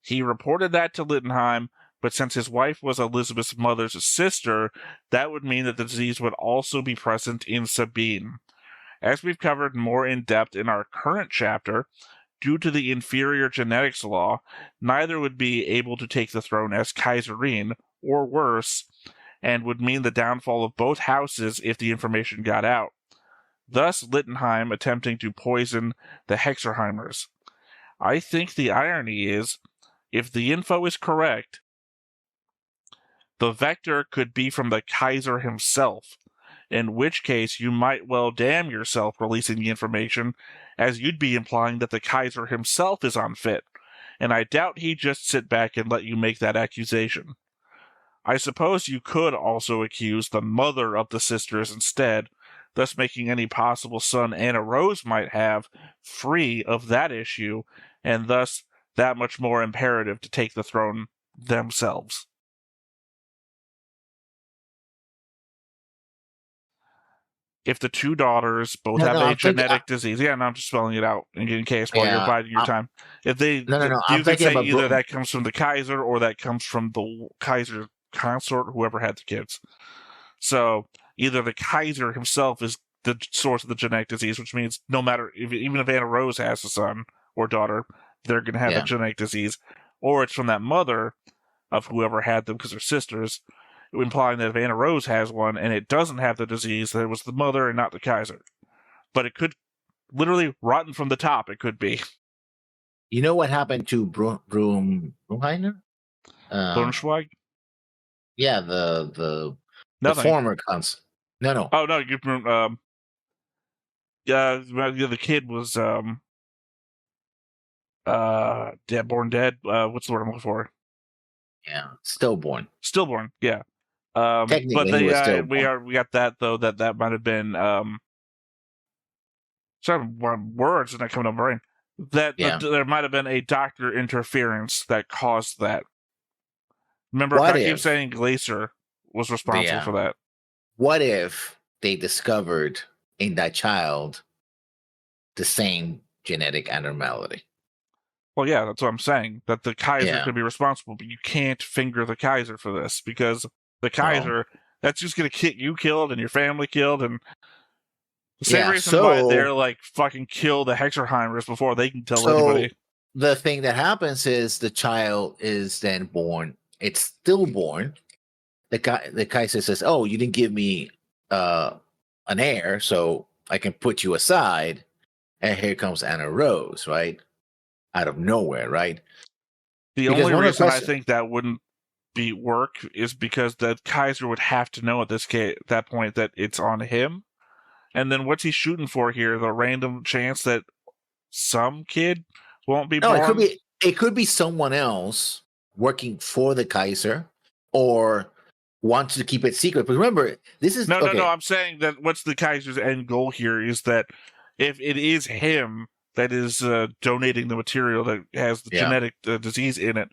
He reported that to Littenheim, but since his wife was Elizabeth's mother's sister, that would mean that the disease would also be present in Sabine. As we've covered more in depth in our current chapter, due to the inferior genetics law, neither would be able to take the throne as Kaiserin, or worse, and would mean the downfall of both houses if the information got out. Thus, Littenheim attempting to poison the Hexerheimers. I think the irony is, if the info is correct, the vector could be from the Kaiser himself, in which case you might well damn yourself releasing the information, as you'd be implying that the Kaiser himself is unfit, and I doubt he'd just sit back and let you make that accusation. I suppose you could also accuse the mother of the sisters instead, thus making any possible son Anna Rose might have free of that issue, and thus that much more imperative to take the throne themselves. If the two daughters both have a genetic disease, no, I'm just spelling it out in case while you're biding your time. If they, you could say either that comes from the Kaiser or that comes from the Kaiser consort, whoever had the kids. So either the Kaiser himself is the source of the genetic disease, which means no matter even if Anna Rose has a son or daughter, they're going to have a genetic disease, or it's from that mother of whoever had them because they're sisters, implying that if Anna Rose has one and it doesn't have the disease, that it was the mother and not the Kaiser. But it could literally rotten from the top. It could be. You know what happened to Brunheimer? Braunschweig? Yeah, the former cons. No. Oh no, you the kid was born dead. What's the word I'm looking for? Yeah, stillborn. Stillborn, yeah. Technically, but he was stillborn. we got that though. That might have been some words that coming up my brain. That there might have been a doctor interference that caused that. Remember, I keep saying Glacier was responsible for that. What if they discovered in that child the same genetic abnormality? Well, yeah, that's what I'm saying. That the Kaiser could be responsible, but you can't finger the Kaiser for this because the Kaiser, that's just going to get you killed and your family killed, and the same reason why they're like fucking kill the Hexerheimers before they can tell anybody. The thing that happens is the child is then born. It's stillborn. The Kaiser says, "Oh, you didn't give me an heir, so I can put you aside." And here comes Anna Rose, right? Out of nowhere, right? The only reason I think that wouldn't be work is because the Kaiser would have to know at that point that it's on him. And then what's he shooting for here? The random chance that some kid won't be born? It could be someone else working for the Kaiser or wants to keep it secret. But remember, this is no. I'm saying that what's the Kaiser's end goal here is that if it is him that is donating the material that has the genetic disease in it,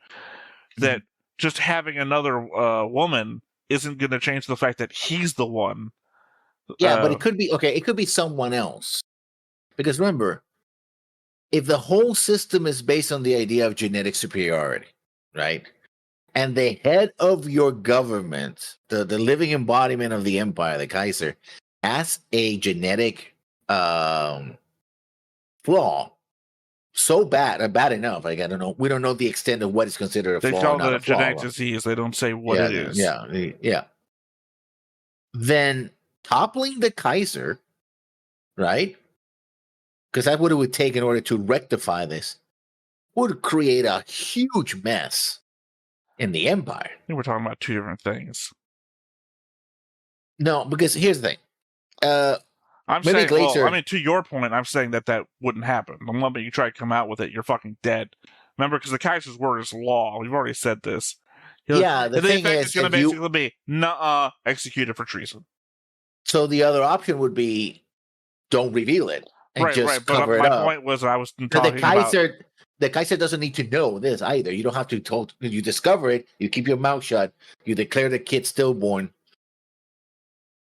that just having another woman isn't going to change the fact that he's the one. Yeah, but it could be it could be someone else. Because remember, if the whole system is based on the idea of genetic superiority, right? And the head of your government, the living embodiment of the empire, the Kaiser, has a genetic flaw so bad enough. Like, I don't know. We don't know the extent of what is considered a flaw. They call it a genetic disease. They don't say what it is. Yeah. Then toppling the Kaiser, right? Because that's what it would take in order to rectify this, would create a huge mess in the empire. I think we're talking about two different things. No, because here's the thing. I'm saying, to your point, I'm saying that wouldn't happen. The moment you try to come out with it, you're fucking dead. Remember, because the Kaiser's word is law. We've already said this. The thing is, it's going to basically be executed for treason. So the other option would be don't reveal it and just cover it up. My point was I was talking about the Kaiser doesn't need to know this either. You don't have to you discover it, you keep your mouth shut, you declare the kid stillborn,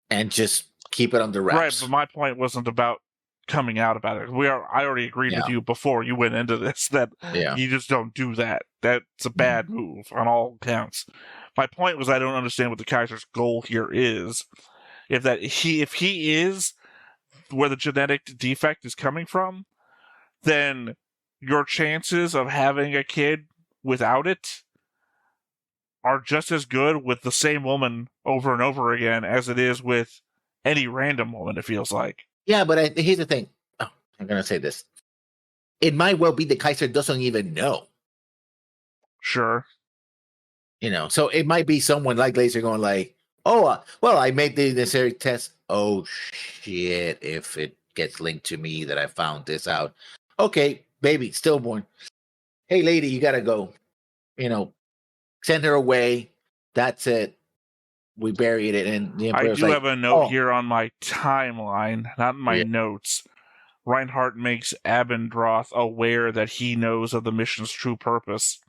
and just keep it under wraps. Right, but my point wasn't about coming out about it. I already agreed with you before you went into this that you just don't do that. That's a bad move on all counts. My point was I don't understand what the Kaiser's goal here is. If he is where the genetic defect is coming from, then your chances of having a kid without it are just as good with the same woman over and over again as it is with any random woman, it feels like. Yeah, but here's the thing. Oh, I'm going to say this. It might well be the Kaiser doesn't even know. Sure. So it might be someone like Glacier going like, oh, well, I made the necessary test. Oh, shit, if it gets linked to me that I found this out. Okay, baby, stillborn. hey, lady, you gotta go. Send her away. That's it. We buried it, and the I Emperor's do like, have a note "Oh, here on my timeline, not in my yeah, notes. Reinhardt makes Abendroth aware that he knows of the mission's true purpose,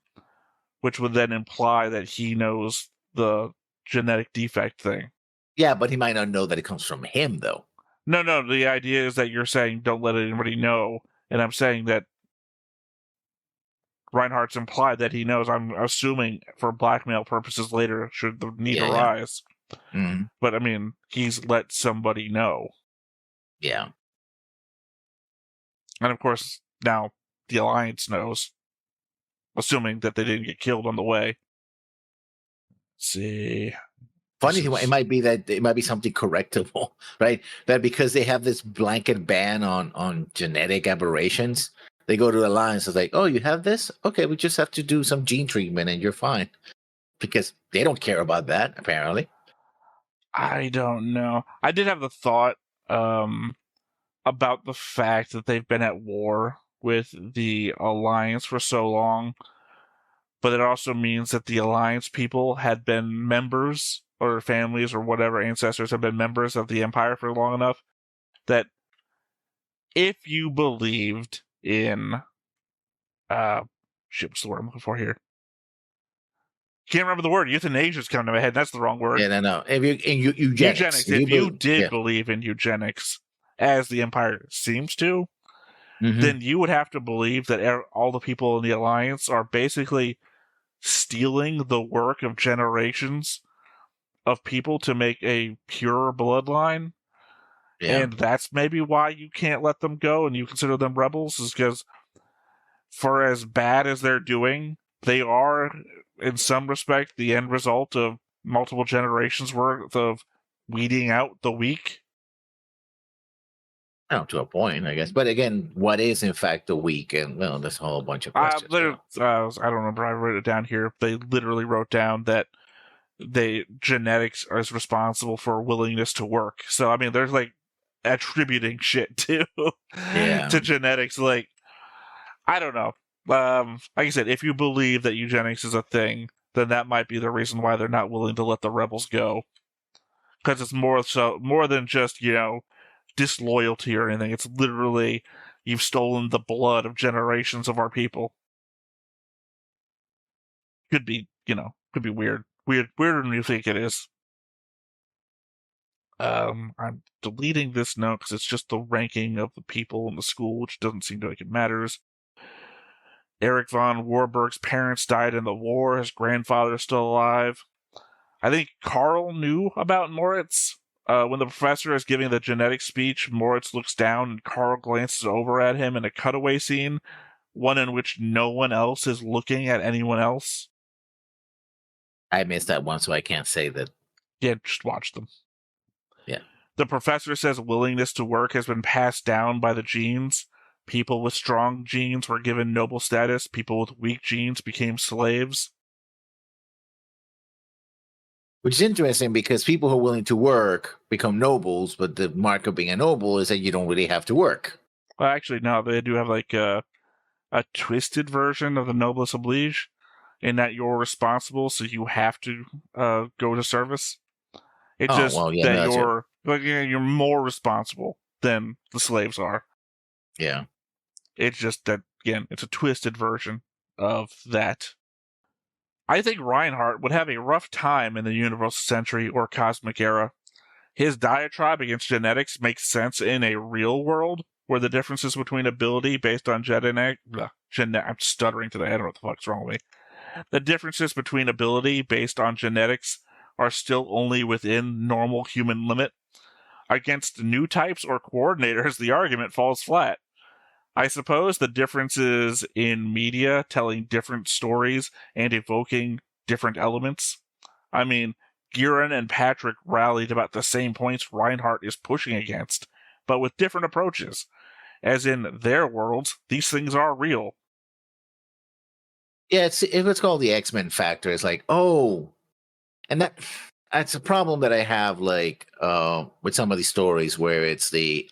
which would then imply that he knows the genetic defect thing. yeah," but he might not know that it comes from him, though. No, the idea is that you're saying don't let anybody know, and I'm saying that Reinhardt's implied that he knows. I'm assuming for blackmail purposes later, should the need Yeah, yeah, arise. hmm But I mean, he's let somebody know. yeah. And of course, now the Alliance knows, assuming that they didn't get killed on the way. Let's see. Funny thing, it might be that it might be something correctable, right? That because they have this blanket ban on genetic aberrations, they go to the Alliance. It's like, oh, you have this? Okay, we just have to do some gene treatment, and you're fine. Because they don't care about that, apparently. I don't know. I did have the thought about the fact that they've been at war with the Alliance for so long, but it also means that the Alliance people had been members or families or whatever ancestors have been members of the Empire for long enough that if you believed in shit, what's the word I'm looking for here? Can't remember the word. Euthanasia's coming to my head. That's the wrong word. Yeah, no. If you in eugenics, If you did yeah. believe in eugenics, as the Empire seems to, Mhm. then you would have to believe that all the people in the Alliance are basically stealing the work of generations of people to make a pure bloodline. Yeah. And that's maybe why you can't let them go and you consider them rebels, is because for as bad as they're doing, they are, in some respect, the end result of multiple generations worth of weeding out the weak. To a point, I guess. But again, what is in fact the weak? And well, there's a whole bunch of questions. I don't remember. I wrote it down here. They literally wrote down that genetics is responsible for willingness to work. So I mean, there's like attributing shit to Yeah. to genetics. Like, I don't know. Like I said, if you believe that eugenics is a thing, then that might be the reason why they're not willing to let the rebels go. Because it's more than just disloyalty or anything. It's literally you've stolen the blood of generations of our people. Could be weird, weirder than you think it is. I'm deleting this note because it's just the ranking of the people in the school, which doesn't seem like it matters. Eric von Warburg's parents died in the war. His grandfather is still alive. I think Carl knew about Moritz. When the professor is giving the genetic speech, Moritz looks down and Carl glances over at him in a cutaway scene, one in which no one else is looking at anyone else. I missed that one, so I can't say that. Yeah, just watch them. Yeah. The professor says willingness to work has been passed down by the genes. People with strong genes were given noble status. People with weak genes became slaves. Which is interesting because people who are willing to work become nobles, but the mark of being a noble is that you don't really have to work. Well, actually, no, they do have like a twisted version of the noblesse oblige, in that you're responsible, so you have to go to service. It's Oh, just well, yeah, that no, that's you're more responsible than the slaves are. Yeah. It's just that, again, it's a twisted version of that. I think Reinhardt would have a rough time in the Universal Century or Cosmic Era. His diatribe against genetics makes sense in a real world where the differences between ability based on I'm stuttering today. I don't know what the fuck's wrong with me. The differences between ability based on genetics are still only within normal human limit. Against new types or coordinators, the argument falls flat. I suppose the differences in media telling different stories and evoking different elements. I mean, Giran and Patrick rallied about the same points Reinhardt is pushing against, but with different approaches. As in their worlds, these things are real. Yeah, it's what's called the X-Men factor. It's like, oh, and that's a problem that I have, like, with some of these stories where it's there's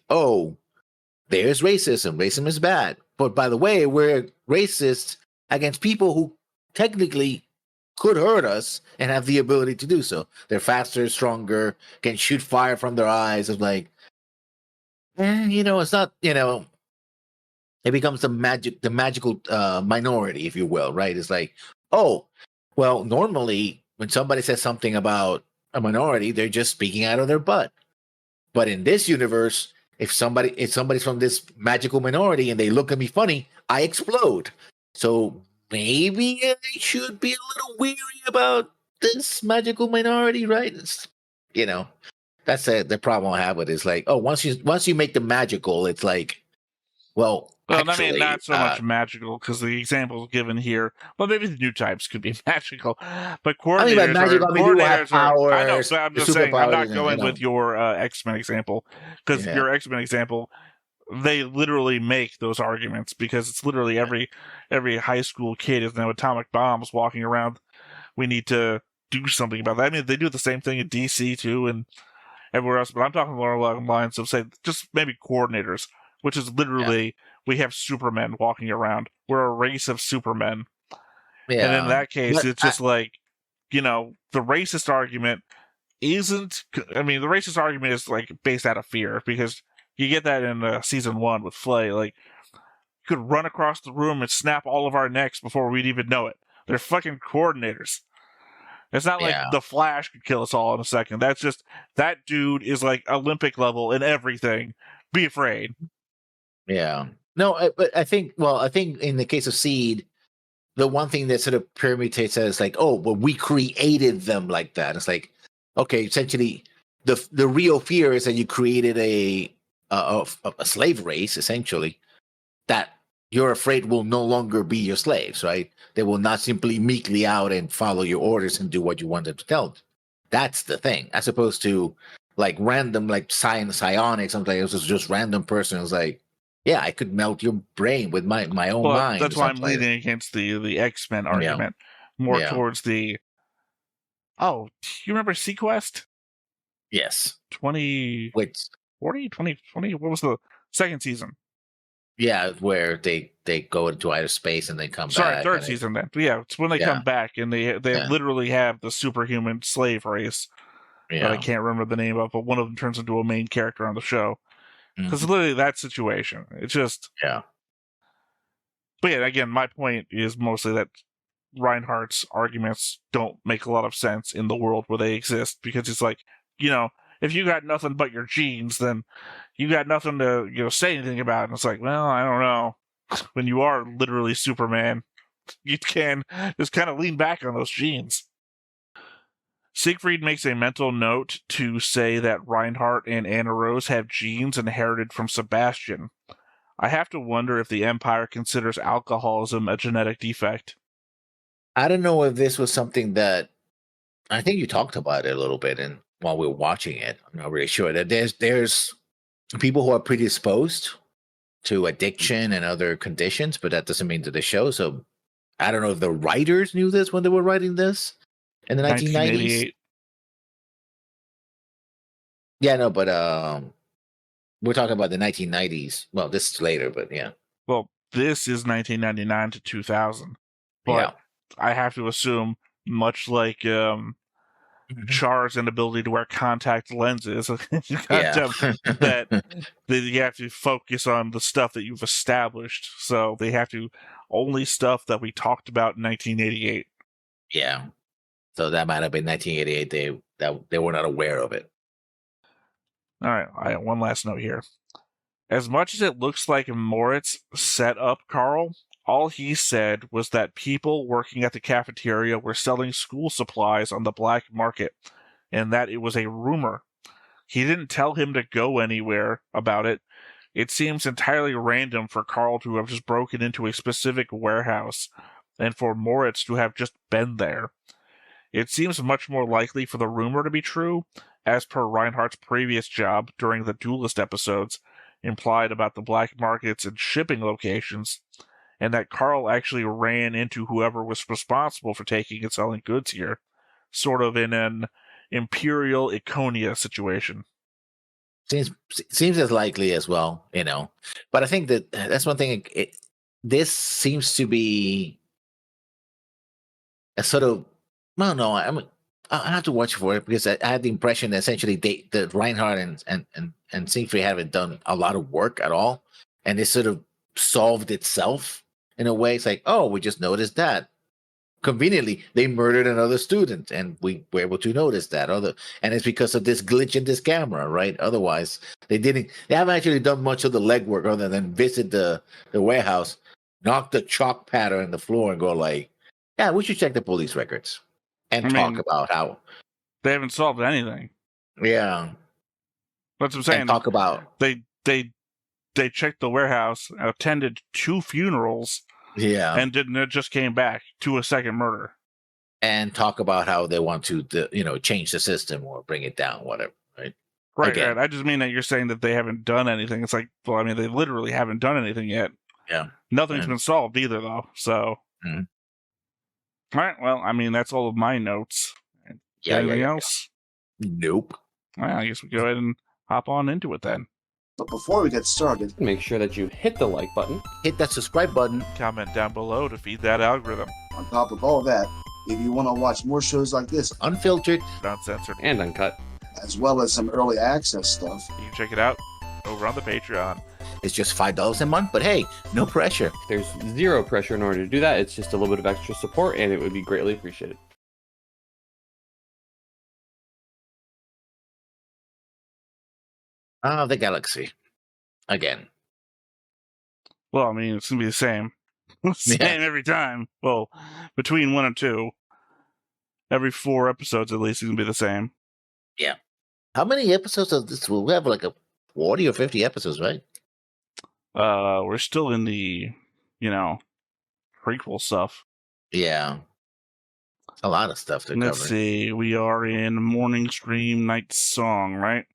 racism. Racism is bad. But by the way, we're racist against people who technically could hurt us and have the ability to do so. They're faster, stronger, can shoot fire from their eyes. It's like, it's not, it becomes the magical minority, if you will, right? It's like, oh, well, normally when somebody says something about a minority, they're just speaking out of their butt. But in this universe, if somebody's from this magical minority and they look at me funny, I explode. So maybe I should be a little weary about this magical minority, right? That's the problem I have with it. Is like, oh, once you make them magical, it's like, well, Well, I mean, actually, not so much magical because the examples given here. Well, maybe the new types could be magical, but I mean, by magical, I mean they will have coordinators are. I know, powers, but I'm the just saying I'm superpowers, not and going with your X-Men example because yeah, your X-Men example, they literally make those arguments because it's literally every high school kid is now atomic bombs walking around. We need to do something about that. I mean, they do the same thing in DC too, and everywhere else. But I'm talking more along the lines of, say, just maybe coordinators, which is yeah, literally we have supermen walking around. We're a race of supermen. And in yeah. that case, But it's just like, the racist argument isn't. I mean, the racist argument is like based out of fear because you get that in season 1 with Flay. Like, you could run across the room and snap all of our necks before we'd even know it. They're fucking coordinators. It's not like yeah, the Flash could kill us all in a second. That's just that dude is like Olympic level in everything. Be afraid. yeah. No, but I think in the case of Seed, the one thing that sort of permutates that is like, oh, well, we created them like that. It's like, okay, essentially, the real fear is that you created a slave race, essentially, that you're afraid will no longer be your slaves, right? They will not simply meekly out and follow your orders and do what you want them to tell them. That's the thing, as opposed to like random, like psionics, something. It was just random person. It was like, yeah, I could melt your brain with my own Well, mind or that's why I'm something like that. leaning against the X-Men Yeah, argument, more yeah, towards the. Oh, you remember Sequest? yes. 20, Which 40, 20, 20. What was the second season? yeah, where they go into outer space and they come Sorry, back third and season then. But yeah, it's when they yeah, come back and they yeah, literally have the superhuman slave race that I yeah. can't remember the name of, but one of them turns into a main character on the show. Because Mhm, literally that situation, it's just. yeah. But yeah, again, my point is mostly that Reinhardt's arguments don't make a lot of sense in the world where they exist because it's like, if you got nothing but your genes, then you got nothing to say anything about. And it's like, well, I don't know. When you are literally Superman, you can just kind of lean back on those genes. Siegfried makes a mental note to say that Reinhardt and Anna Rose have genes inherited from Sebastian. I have to wonder if the Empire considers alcoholism a genetic defect. I don't know if this was something that I think you talked about it a little bit, and while we were watching it, I'm not really sure that there's people who are predisposed to addiction and other conditions, but that doesn't mean to the show. So I don't know if the writers knew this when they were writing this in the 1990s. 1988. Yeah, no, but we're talking about the 1990s. Well, this is later, but yeah, Well, this is 1999 to 2000, but yeah. I have to assume, much like Mhm. Char's inability to wear contact lenses, Yeah. that you have to focus on the stuff that you've established. So they have to only stuff that we talked about in 1988. Yeah. So that might have been 1988. They were not aware of it. All right, I have one last note here. As much as it looks like Moritz set up Carl, all he said was that people working at the cafeteria were selling school supplies on the black market, and that it was a rumor. He didn't tell him to go anywhere about it. It seems entirely random for Carl to have just broken into a specific warehouse, and for Moritz to have just been there. It seems much more likely for the rumor to be true, as per Reinhardt's previous job during the Duelist episodes, implied about the black markets and shipping locations, and that Carl actually ran into whoever was responsible for taking and selling goods here, sort of in an Imperial Iconia situation. Seems as likely as well, But I think that that's one thing. This seems to be a sort of, I don't know. I have to watch for it because I had the impression that essentially the Reinhard and Siegfried haven't done a lot of work at all, and it sort of solved itself in a way. It's like, oh, we just noticed that. Conveniently, they murdered another student, and we were able to notice that. And it's because of this glitch in this camera, right? Otherwise, they didn't. They haven't actually done much of the legwork other than visit the warehouse, knock the chalk pattern on the floor, and go like, "Yeah, we should check the police records and I talk mean, about how." they haven't solved anything. Yeah, That's what I'm saying. and talk about They checked the warehouse, attended 2 funerals, and didn't. It just came back to a second murder. and talk about how they want to, change the system or bring it down, whatever. Right. Right. I just mean that you're saying that they haven't done anything. It's like, well, I mean, they literally haven't done anything yet. Yeah. Nothing's been solved either, though. So, Mhm. All right. Well, I mean, that's all of my notes. Anything else? Nope. Well, I guess we go ahead and hop on into it then. But before we get started, make sure that you hit the like button, hit that subscribe button, comment down below to feed that algorithm. on top of all that, if you want to watch more shows like this, unfiltered, uncensored, and uncut, as well as some early access stuff, you can check it out over on the Patreon. It's just $5 a month, but hey, no pressure. There's zero pressure in order to do that. It's just a little bit of extra support, and it would be greatly appreciated. The galaxy. Again. Well, I mean, it's going to be the same. Same every time. Well, between 1 and 2. Every 4 episodes, at least, it's going to be the same. Yeah. How many episodes of this? Will we have like a 40 or 50 episodes, right? We're still in the, prequel stuff. Yeah. A lot of stuff to cover. Let's see. We are in Morning Stream, Night Song, right?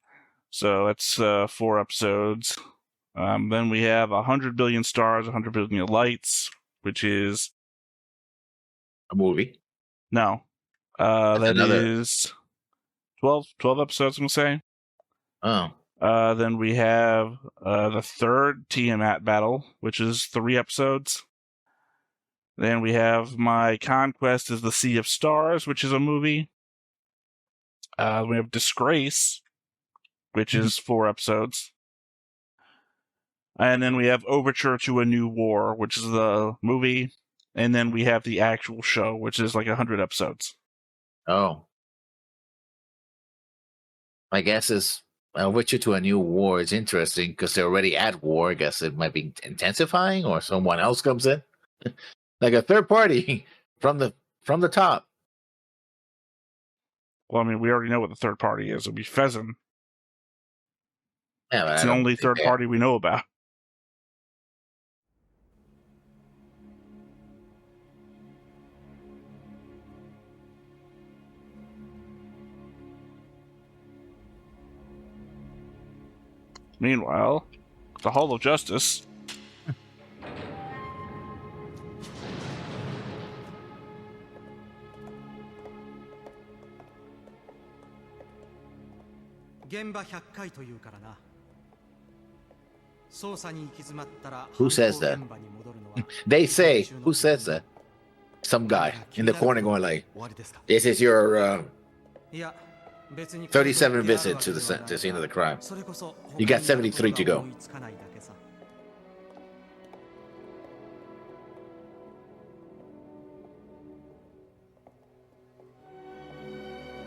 So that's 4 episodes. Then we have 100 billion stars, 100 billion lights, which is a movie. No, that is 12 episodes. I'm gonna say. Oh. Then we have the third Tiamat battle, which is 3 episodes. Then we have My Conquest is the Sea of Stars, which is a movie. We have Disgrace, which is 4 episodes. And then we have Overture to a New War, which is the movie. And then we have the actual show, which is like 100 episodes. Oh. My guess is Overture to a New War is interesting because they're already at war. I guess it might be intensifying, or someone else comes in. Like a third party from the top. Well, I mean, we already know what the third party is. It'll be Pheasant. Yeah, it's the only third party we know about. Meanwhile, the Hall of Justice. Who says that? They say. Who says that? Some guy in the corner going like, "This is your 37 visit to the scene of the crime. You got 73 to go."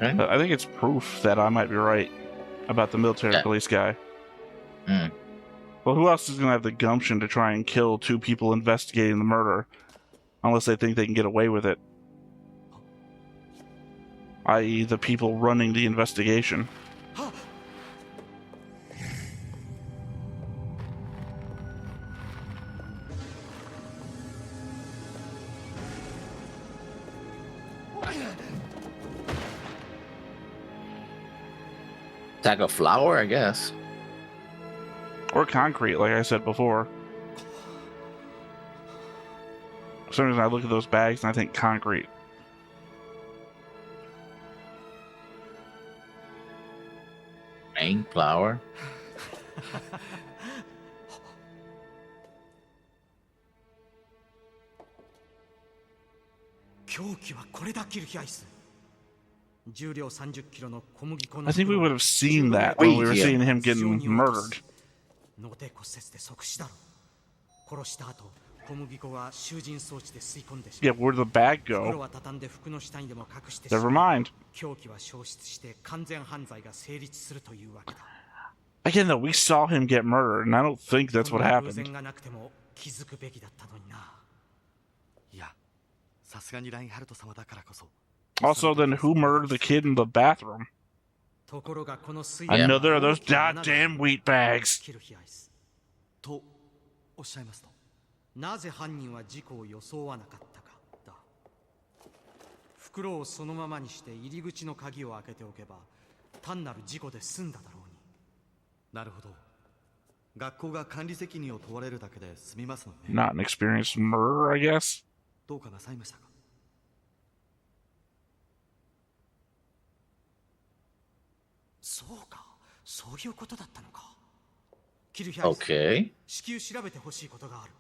I think it's proof that I might be right about the military police guy. Well, who else is going to have the gumption to try and kill 2 people investigating the murder? Unless they think they can get away with it. I.e. the people running the investigation. Sack of flour, I guess. Or concrete, like I said before. For some reason I look at those bags and I think concrete. Rain, flour. I think we would have seen that when we were seeing him getting murdered. Yeah, where'd the bag go? Never mind. Again, though, we saw him get murdered, and I don't think that's what happened. Also, then who murdered the kid in the bathroom? Another of those goddamn wheat bags. とおっしゃいますと、なぜ犯人は事故を装わなかったかだ。袋をそのままにして入り口の鍵を開けておけば単なる事故で済んだだろうに。なるほど。学校が管理責任を問われるだけで済みますのね。Not an experienced murderer, I guess. どうかなさいましたか。そうか、そういうことだったのか。キルヒャイさん、 Okay. 至急調べてほしいことがある。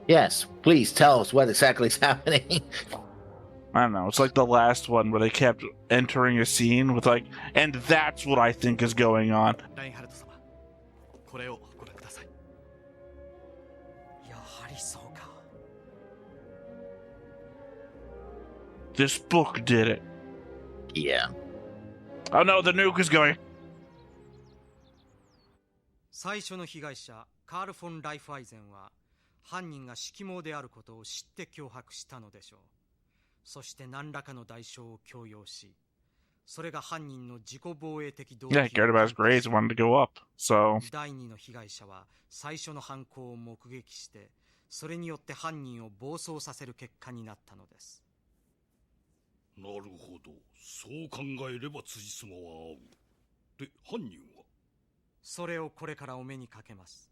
Yes, please tell us what exactly is happening. I don't know. It's like the last one where they kept entering a scene with like, and that's what I think is going on. ラインハルト様、これをご覧ください。やはりそうか。 This book did it. Yeah. Oh no, the nuke is going. 最初の被害者カール・フォン・ライフアイゼンは犯人が色盲であることを知って脅迫したのでしょう。そして何らかの代償を強要し、それが犯人の自己防衛的動機。 Yeah, cared about his grades, wanted to go up. So 第二の被害者は最初の犯行を目撃して、それによって犯人を暴走させる結果になったのです。 なるほど、そう考えれば辻褄は合う。で、犯人は？それをこれからお目にかけます。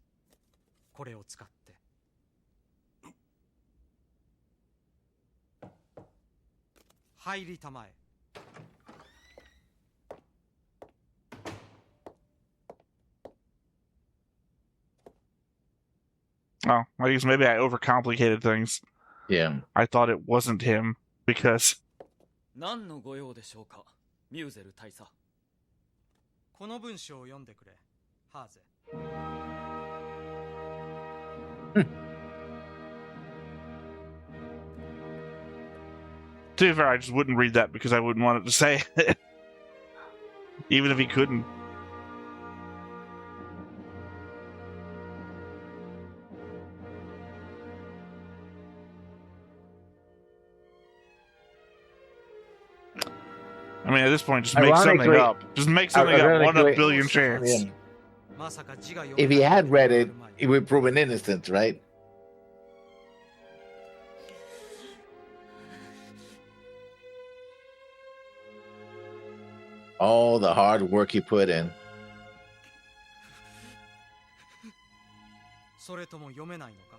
これを使って。入りたまえ。 oh, I guess maybe I overcomplicated things. Yeah. I thought it wasn't him because 何のご用でしょうか、ミューゼル大佐。この文章を読んでくれ、ハーゼ。 to be fair, I just wouldn't read that because I wouldn't want it to say it. Even if he couldn't. I mean, at this point, just make something Ironically- up. Just make something up. 1 in a Ironically- billion chance. Yeah. まさか字が読 If め he ない had read it, he would prove an innocence, right? All the hard work he put in. それとも読めないのか。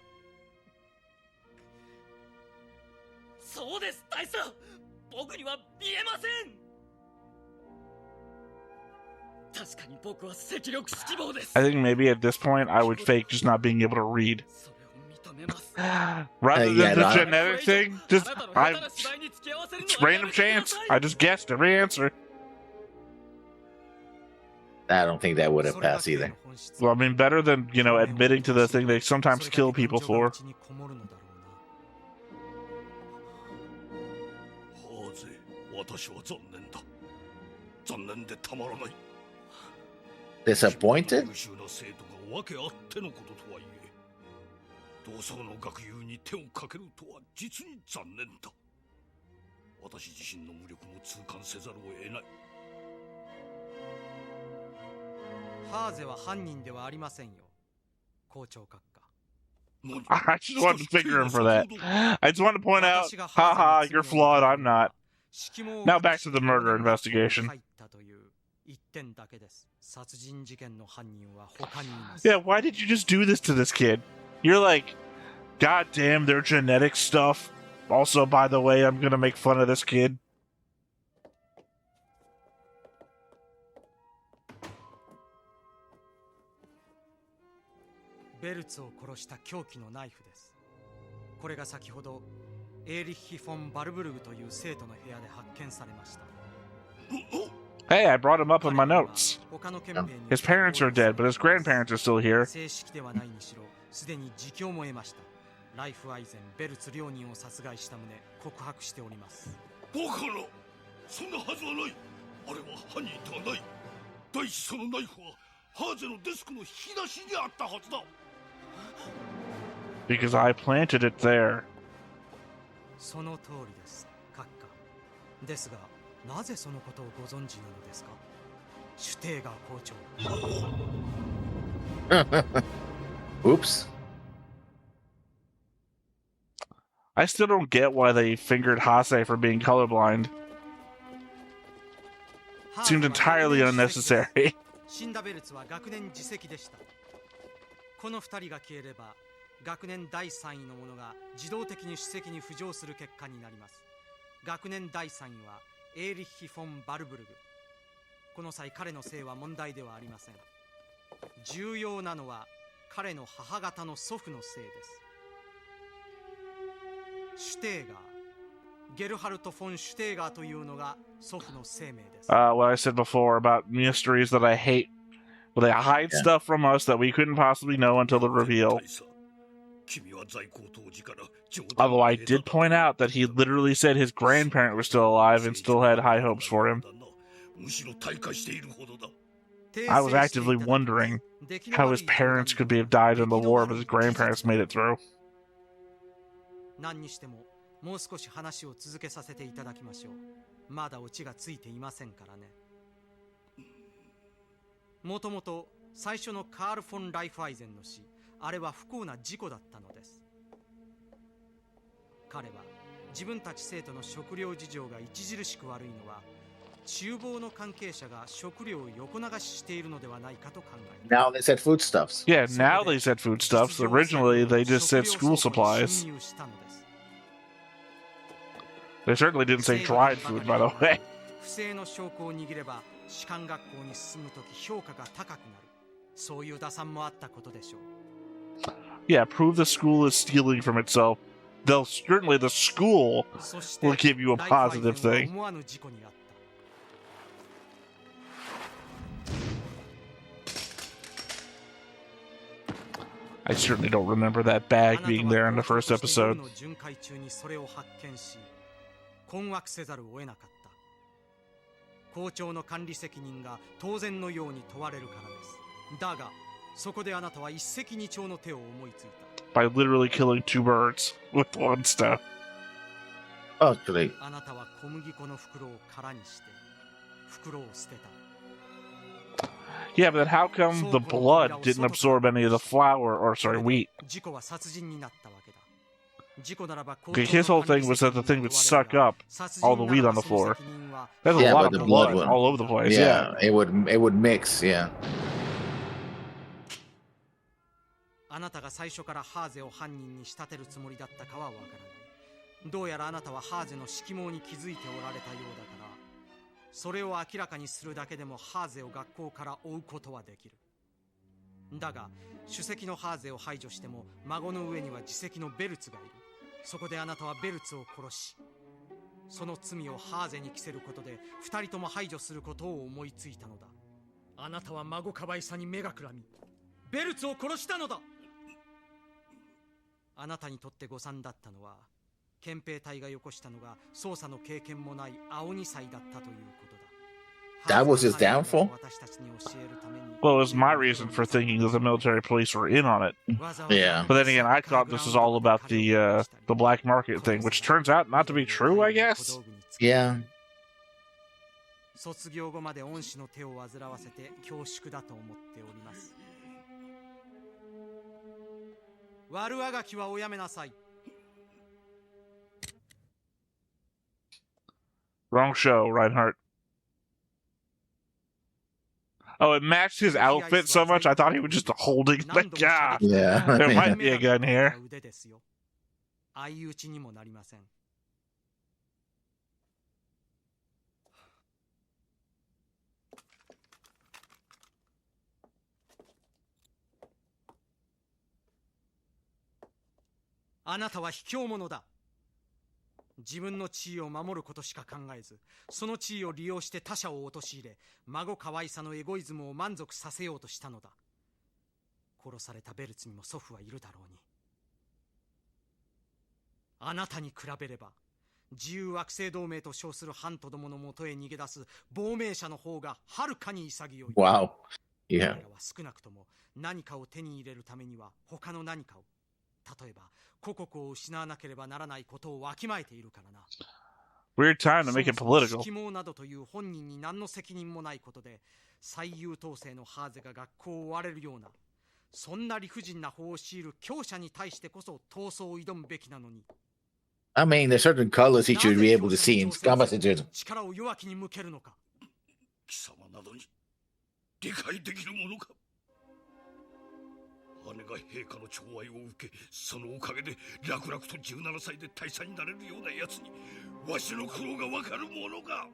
そうです大佐、僕には見えません。確かに僕は赤緑色盲です。 I think maybe at this point, I would fake just not being able to read. それを認めます。 Rather Yeah, than the no. genetic thing, just あなたの I 下手な芝居に付き合わせるの it's はや random めてくだ chance. さい。 I just guessed every answer. I don't think that would have それが passed 刑 either. の本質。 Well, I mean, better than, you know, admitting to the thing they sometimes kill people for. それだけ感情が内にこもるのだろうな。はぜ、私は残念だ。残念でたまらない。 Disappointed? 優秀な生徒が訳あってのこととはいえ、同窓の学友に手をかけるとは実に残念だ。私自身の無力も痛感せざるを得ない。 ハーゼは犯人ではありませんよ。校長閣下。 何？ I just wanted to figure him for that. I just wanted to point out, haha, you're flawed, I'm not. Now back to the murder investigation. 入ったという一点だけです。殺人事件の犯人は他にいます。 Yeah, why did you just do this to this kid? You're like, God damn, their genetic stuff. Also, by the way, I'm gonna make fun of this kid. ベルツを殺した凶器のナイフです。これが先ほどエーリッヒ・フォン・バルブルグという生徒の部屋で発見されました。 Hey, I brought him up in my notes. 他の憲兵に His parents are dead, but his grandparents are still here. 正式ではないにしろすでに自供も得ました。ライフ・アイゼン、ベルツ両人を殺害した旨告白しております。バカな、そんなはずはない。あれは犯人ではない。第一、そのナイフはハーゼのデスクの引き出しにあったはずだ。 Because I planted it there. その通りです、閣下。ですが、なぜそのことをご存知なのですか、シュテーガー校長。Oops. I still don't get why they fingered Hase for being colorblind. Seemed entirely unnecessary. 死んだベルツは学年自責でした。この2人が消えれば学年第3位の者が自動的に主席に浮上する結果になります。学年第3位はエーリッヒ・フォン・バルブルグ。この際彼の姓は問題ではありません。重要なのは彼の母方の祖父の姓です。シュテーガー、ゲルハルト・フォン・シュテーガーというのが祖父の姓名です。What I said before about mysteries that I hate. Well, they hide stuff from us that we couldn't possibly know until the reveal. Although I did point out that he literally said his grandparent was still alive and still had high hopes for him. I was actively wondering how his parents could have died in the war, but his grandparents made it through. 何にしてももう少し話を続けさせていただきましょう。まだオチがついていませんからね。もともと最初のカール・フォン・ライフアイゼンの死、あれは不幸な事故だったのです。彼は自分たち生徒の食料事情が著しく悪いのは厨房の関係者が食料を横流ししているのではないかと考えた。 Now they said foodstuffs. Yeah, now they said foodstuffs. Originally, they just said school supplies. They certainly didn't say dried food, by the way. 不正の証拠を握れば士官学校に進むとき評価が高くなる。そういう打算もあったことでしょう。 Yeah, prove the school is stealing from itself. They'll certainly the school will give you a positive thing. I certainly don't remember that bag being there in the first episode. 困惑せざるを得なかった。校長の管理責任が当然のように問われるからです。だが、そこであなたは一石二鳥の手を思いついた。By literally killing two birds with one stone. Actually, あなたは小麦粉の袋を空にして、袋を捨てた。 Yeah, but then how come the blood didn't absorb any of the flour, or sorry, wheat? 事故は殺人になったわけだ。 Okay, his whole thing was that the thing would suck up all the wheat on the floor. There's a yeah, lot but of the blood would, all over the place. yeah, it would mix. Yeah. あなたが最初からハーゼを犯人に仕立てるつもりだったかはわからない。どうやらあなたはハーゼの色盲に気づいておられたようだから、それを明らかにするだけでもハーゼを学校から追うことはできる。だが、主席のハーゼを排除しても孫の上には次席のベルツがいる。そこであなたはベルツを殺し、その罪をハーゼに着せることで二人とも排除することを思いついたのだ。あなたは孫かわいさに目がくらみ、ベルツを殺したのだ。あなたにとって誤算だったのは、憲兵隊がよこしたのが捜査の経験もない青2歳だったということだ。 That was his downfall? Well, it was my reason for thinking that the military police were in on it. Yeah. But then again, I thought this was all about the black market thing, which turns out not to be true, I guess? Yeah. 卒業後まで恩師の手を煩わせて恐縮だと思っております。悪あがきはおやめなさい。 Wrong show, Reinhardt. Oh, it matched his outfit so much, I thought he was just holding the gun. Yeah. There might be a gun here. 相打ちにもなりません。あなたは卑怯者だ。自分の地位を守ることしか考えず、その地位を利用して他者を陥れ、孫可愛さのエゴイズムを満足させようとしたのだ。殺されたベルツにも祖父はいるだろうに。あなたに比べれば、自由惑星同盟と称するハトどものもとへ逃げ出す亡命者の方がはるかに潔い。Wow. 彼 Yeah. らは少なくとも何かを手に入れるためには他の何かを、例えば故国を失わなければならないことをわきまえているからな。Weird time to make it そもそも political. 色盲などという本人に何の責任もないことで最優等生のハーゼが学校を追われるような、そんな理不尽な法を強いる強者に対してこそ闘争を挑むべきなのに。 I mean, there's certain colors he should be able to see in Gamma 力を弱きに向けるのか。貴様などに理解できるものか。姉が陛下の寵愛を受け、そのおかげで楽々と17歳で大佐になれるようなやつにわしの苦労がわかるものか。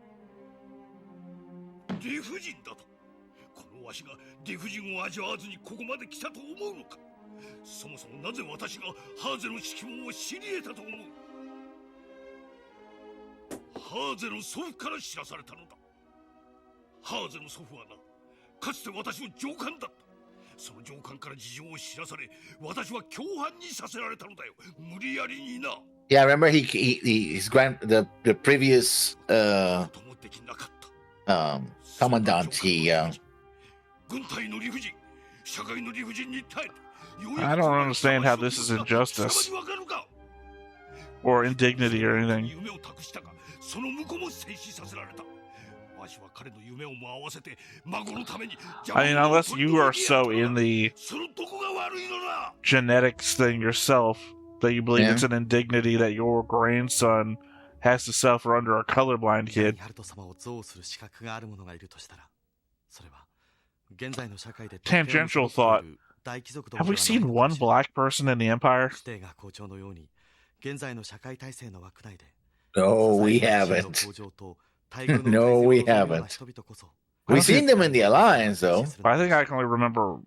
理不尽だと、このわしが理不尽を味わわずにここまで来たと思うのか。そもそもなぜ私がハーゼの色盲を知り得たと思う。ハーゼの祖父から知らされたのだ。ハーゼの祖父はな、かつて私の上官だった。その上官から事情を知らされ、私は共犯にさせられたのだよ。無理やりにな。Yeah, I remember the previous ともできなかった。commandant. He 軍隊の理不尽、社会の理不尽に耐えて。 I don't understand how this is injustice or indignity or anything. 夢を託したが、その向こうも戦死させられた。わしは彼の夢をも合わせて孫のために。 I mean, unless you are so in the そのどこが悪いのだ。 genetics thing yourself that you believe it's an indignity that your grandson has to suffer under a colorblind kid. ハルト様を憎悪する資格がある者がいるとしたら、それは現在の社会で Tangential thought. Have we seen one black person in the Empire? 指定が校長のように現在の社会体制の枠内で no, we haven't. No, we haven't. We've seen them in the Alliance, though. I think I can only remember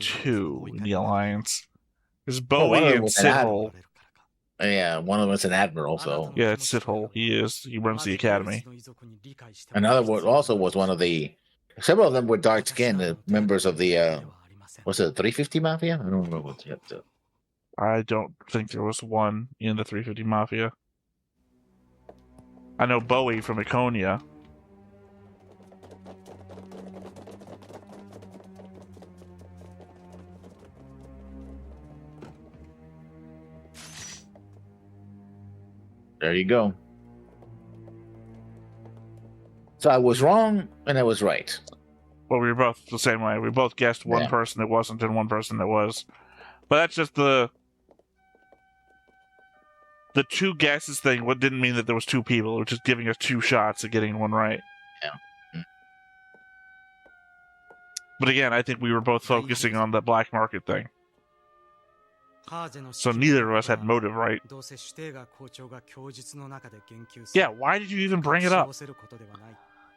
two in the Alliance. There's Oh, one of Bowie them and was an Sithole. Yeah, one of them is an admiral, so. Yeah, it's Sithole. He is. He runs the academy. Another one also was one of the. Several of them were dark skinned, members of the. Was it the 350 Mafia? I don't remember what's yet. I don't think there was one in the 350 Mafia. I know Bowie from Iconia. There you go. So I was wrong and I was right. Well, we were both the same way. We both guessed one person that wasn't and one person that was. But that's just the two guesses thing. What didn't mean that there was two people. It was just giving us two shots at getting one right. Yeah. But again, I think we were both focusing on the black market thing. So neither of us had motive, right? Yeah, why did you even bring it up?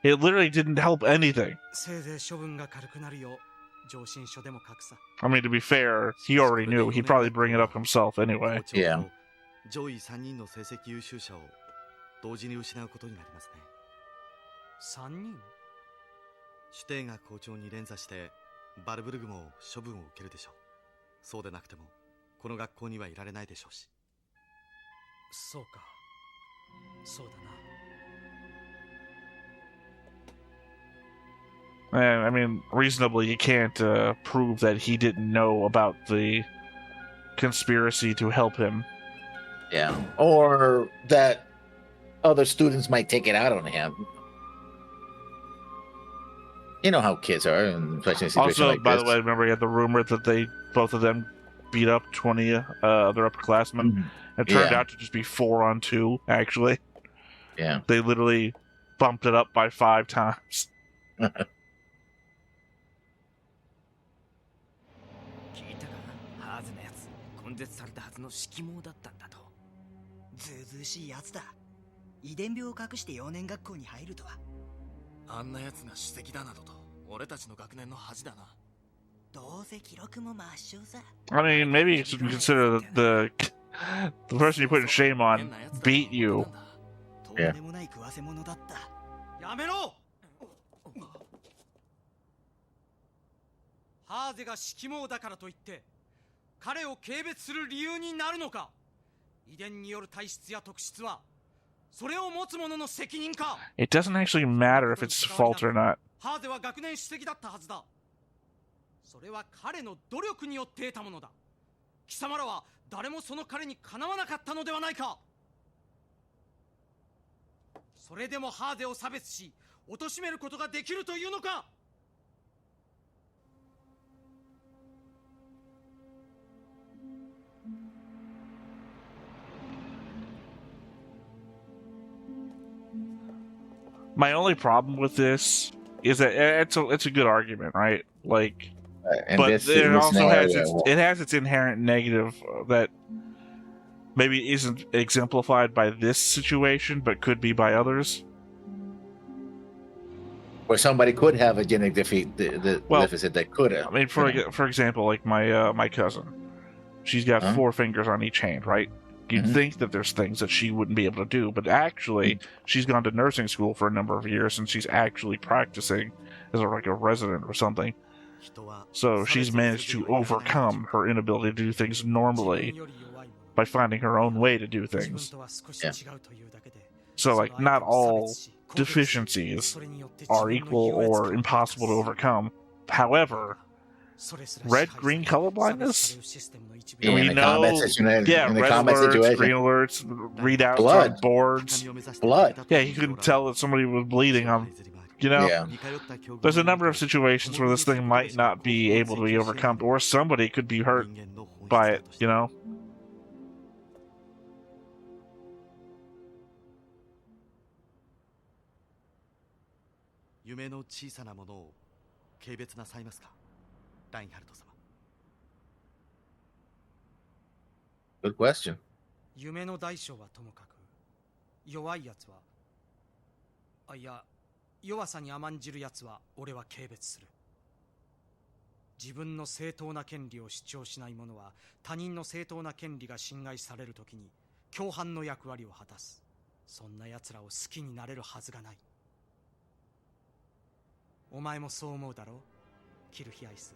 It literally didn't help anything. I mean, to be fair, he already knew. He'd probably bring it up himself anyway. Yeah. 上位3人の成績優秀者を同時に失うことになりますね。3人？シュテーが校長に連座してバルブルグも処分を受けるでしょう。そうでなくてもこの学校にはいられないでしょうし。そうか。そうだな。I mean, reasonably, you can't prove that he didn't know about the conspiracy to help him. Yeah. Or that other students might take it out on him. You know how kids are, and especially in a situation Also, like by this. the way, remember you had the rumor that both of them beat up 20 other upperclassmen. Mhm. It turned Yeah. out to just be 4-on-2, actually. Yeah. They literally bumped it up by 5 times. 聞いたか、ハーズのやつ、根絶されたはずの色盲だったんだと。ずうずうしいやつだ。遺伝病を隠して幼年学校に入るとは。あんなやつが主席だなどと、俺たちの学年の恥だな。どうせ記録も抹消さ。 I mean, maybe you should consider the The person you put in shame on beat you. とんでもない食わせ者だった。やめろ。ハーゼが色盲だからといって彼を軽蔑する理由になるのか。遺伝による体質や特質はそれを持つ者の責任か。 It doesn't actually matter if it's fault or not. ハーゼは学年主席だったはずだ。それは彼の努力によって得たものだ。貴様らは誰もその彼にかなわなかったのではないか。それでもハーゼを差別し貶めることができるというのか。My only problem with this is that it's a good argument, right? Like, but it also has its inherent negative that maybe isn't exemplified by this situation, but could be by others. Where somebody could have a genetic deficit that could have. I mean, for example, like my cousin, she's got 4 fingers on each hand, right? You'd think that there's things that she wouldn't be able to do, but actually, she's gone to nursing school for a number of years, and she's actually practicing as a resident or something. So she's managed to overcome her inability to do things normally by finding her own way to do things. Yeah. So, like, not all deficiencies are equal or impossible to overcome. However, red-green colorblindness? In the combat situation, in the red combat alerts, situation. green alerts, readouts Blood. on boards. Blood. Yeah, he couldn't tell that somebody was bleeding on, you know? Yeah. There's a number of situations where this thing might not be able to be overcome, or somebody could be hurt by it, you know? Good question. 夢の大小はともかく弱いやつは、いや弱さに甘んじるやつは俺は軽蔑する。自分の正当な権利を主張しない者は他人の正当な権利が侵害されるときに共犯の役割を果たす。そんな奴らを好きになれるはずがない。お前もそう思うだろう、キルヒアイス。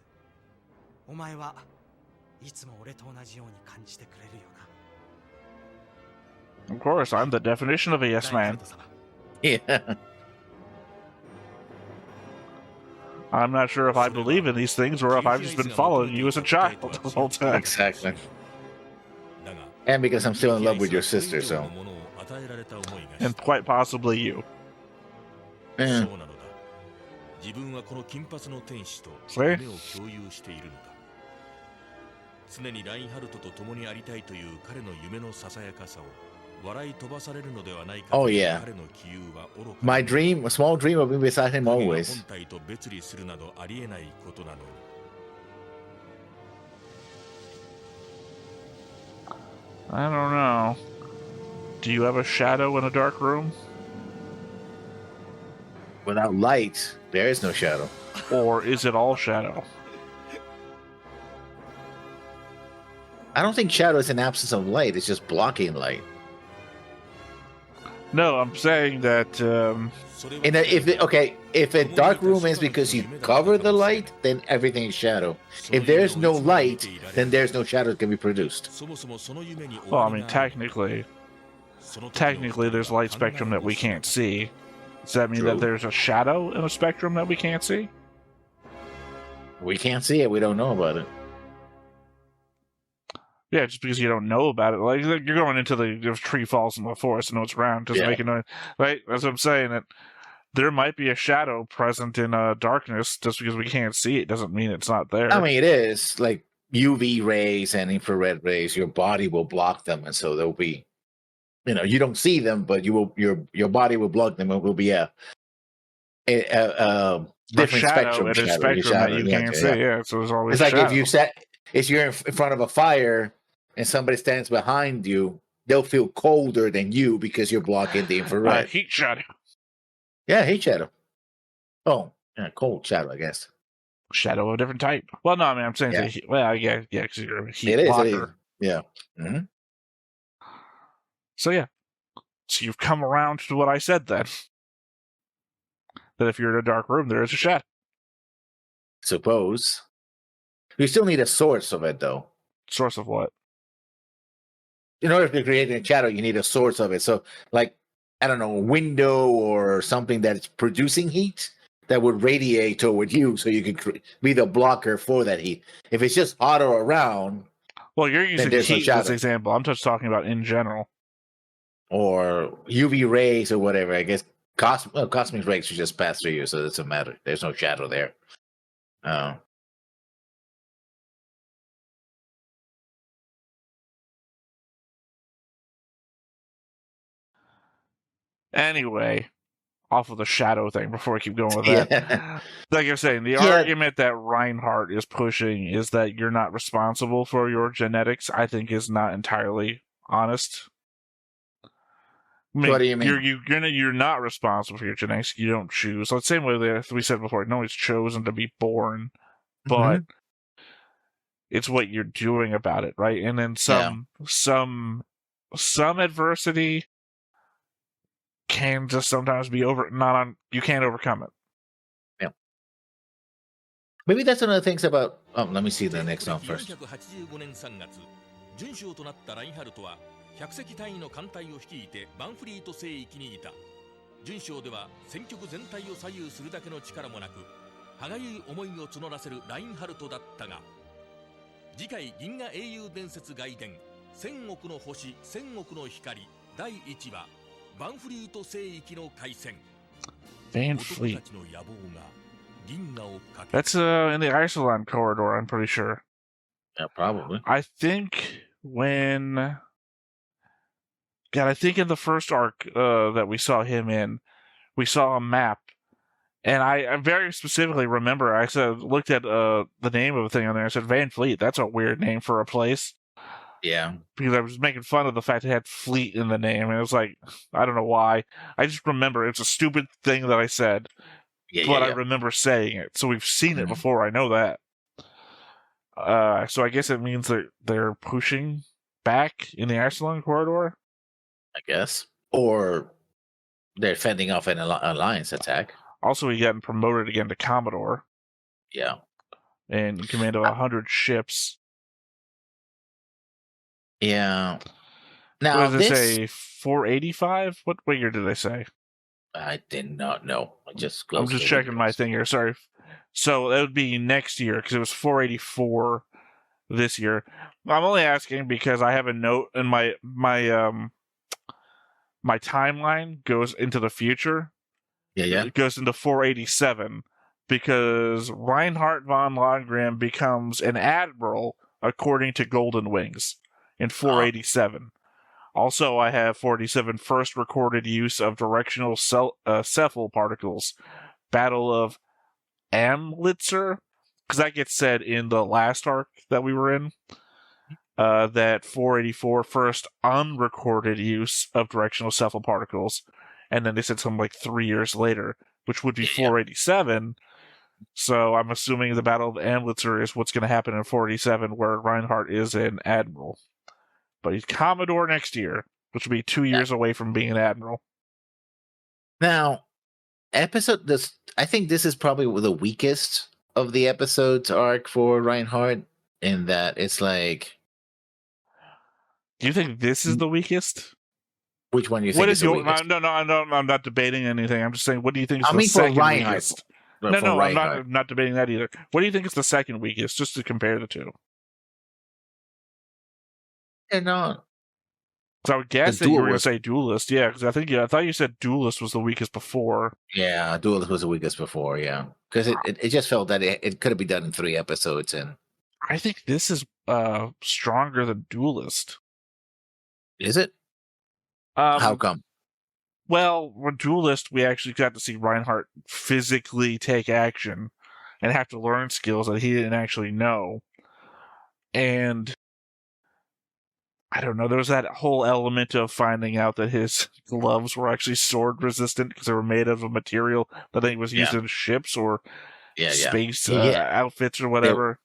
お前はいつも俺と同じように感じてくれるよな。Of course, I'm the definition of a yes man. Yeah. I'm not sure if I believe in these things or if I've just been following you as a child the whole time. Exactly. And because I'm still in love with your sister, so. And quite possibly you. Yeah. 自分はこの金髪の天使と See? 夢を共有しているのだ。常にラインハルトと共にありたいという彼の夢のささやかさを笑い飛ばされるのではないかと Oh いう yeah. 彼の杞憂は愚か。 My dream, a small dream of being beside him 影が always. 本体と別離するなどありえないことなのに。I don't know. Do you have a shadow in a dark room? Without light, there is no shadow. Or is it all shadow? I don't think shadow is an absence of light. It's just blocking light. No, I'm saying that If a dark room is because you cover the light, then everything is shadow. If there's no light, then there's no shadow that can be produced. well, I mean, technically there's light spectrum that we can't see. Does that mean True. that there's a shadow in a spectrum that we can't see? We can't see it. We don't know about it. Yeah, just because you don't know about it, like you're going into the if tree falls in the forest and know it's round, just making noise, right? That's what I'm saying. That there might be a shadow present in darkness. Just because we can't see it doesn't mean it's not there. I mean, it is like UV rays and infrared rays. Your body will block them, and so there'll be, you don't see them, but your body will block them. It will be a different shadow spectrum. at a spectrum that you can't see. Yeah, so there's always. It's like shadow. if you're in front of a fire and somebody stands behind you, they'll feel colder than you because you're blocking the infrared. Heat shadow. Yeah, heat shadow. Oh, yeah, cold shadow, I guess. Shadow of a different type. Well, no, I mean, I'm saying, Yeah. because you're a heat It is. blocker. Yeah. Mm-hmm. So yeah. So you've come around to what I said then. That if you're in a dark room, there is a shadow. Suppose. You still need a source of it, though. Source of what? In order to create a shadow, you need a source of it. So, like, I don't know, a window or something that's producing heat that would radiate toward you, so you could be the blocker for that heat. If it's just hotter around, well, you're using there's no heat as shadow. an example. I'm just talking about in general. Or UV rays or whatever. I guess cosmic rays should just pass through you, so it doesn't matter. There's no shadow there. Anyway, off of the shadow thing before we keep going with that. Yeah. Like you're saying, the argument that Reinhardt is pushing is that you're not responsible for your genetics, I think is not entirely honest. I mean, What do you mean? You're not responsible for your genetics. You don't choose. So the same way that we said before, no one's chosen to be born, but it's what you're doing about it, right? And then some adversity can just sometimes be you can't overcome it. Yeah. Maybe that's one of the things about. Let me see the next one first. 485年3月、準将となったラインハルトは100隻単位の艦隊を率いてバンフリート西域にいた。準将では戦局全体を左右するだけの力もなく、歯がゆい思いを募らせるラインハルトだったが、次回銀河英雄伝説外伝1000億の星1000億の光第1話バンフリート西域の海戦。 Van Fleet. That's in the Iceland corridor, I'm pretty sure. Yeah, probably. I think in the first arc that we saw him in, we saw a map. And I very specifically remember, looked at the name of the thing on there. I said, Van Fleet, that's a weird name for a place. Yeah. Because I was making fun of the fact it had Fleet in the name. And it was like, I don't know why. I just remember it's a stupid thing that I said. I remember saying it. So we've seen it before. I know that. So I guess it means that they're pushing back in the Iceland corridor? I guess. Or they're fending off an alliance attack. Also, he got promoted again to Commodore. Yeah. And in command of 100 ships. Yeah. Now, what did they say? 485? What year did they say? I did not know. I'm just checking my thing here. Sorry. So that would be next year because it was 484 this year. I'm only asking because I have a note in my timeline goes into the future. Yeah. It goes into 487 because Reinhard von Lohengramm becomes an admiral according to Golden Wings in 487. Also, I have 487 first recorded use of directional cephal particles. Battle of Amlitzer, because that gets said in the last arc that we were in. That 484 first unrecorded use of directional cephal particles. And then they said something like 3 years later, which would be 487. So I'm assuming the Battle of Amlitzer is what's going to happen in 487, where Reinhardt is an admiral. But he's Commodore next year, which will be 2 years away from being an admiral. Now, I think this is probably the weakest of the episodes arc for Reinhardt, in that it's like. Do you think this is the weakest? Which one do you think what is the weakest? No, I'm not debating anything. I'm just saying, what do you think is the second weakest? No, I'm not debating that either. What do you think is the second weakest, just to compare the two? No. So I would guess that you were going to say Duelist, yeah, because I thought you said Duelist was the weakest before. Yeah, Duelist was the weakest before, yeah, because it just felt that it could have been done in 3 episodes, and I think this is stronger than Duelist. Is it? How come? Well, with Duelist, we actually got to see Reinhardt physically take action and have to learn skills that he didn't actually know, and I don't know, there was that whole element of finding out that his gloves were actually sword resistant because they were made of a material that I think was used in ships or space outfits or whatever.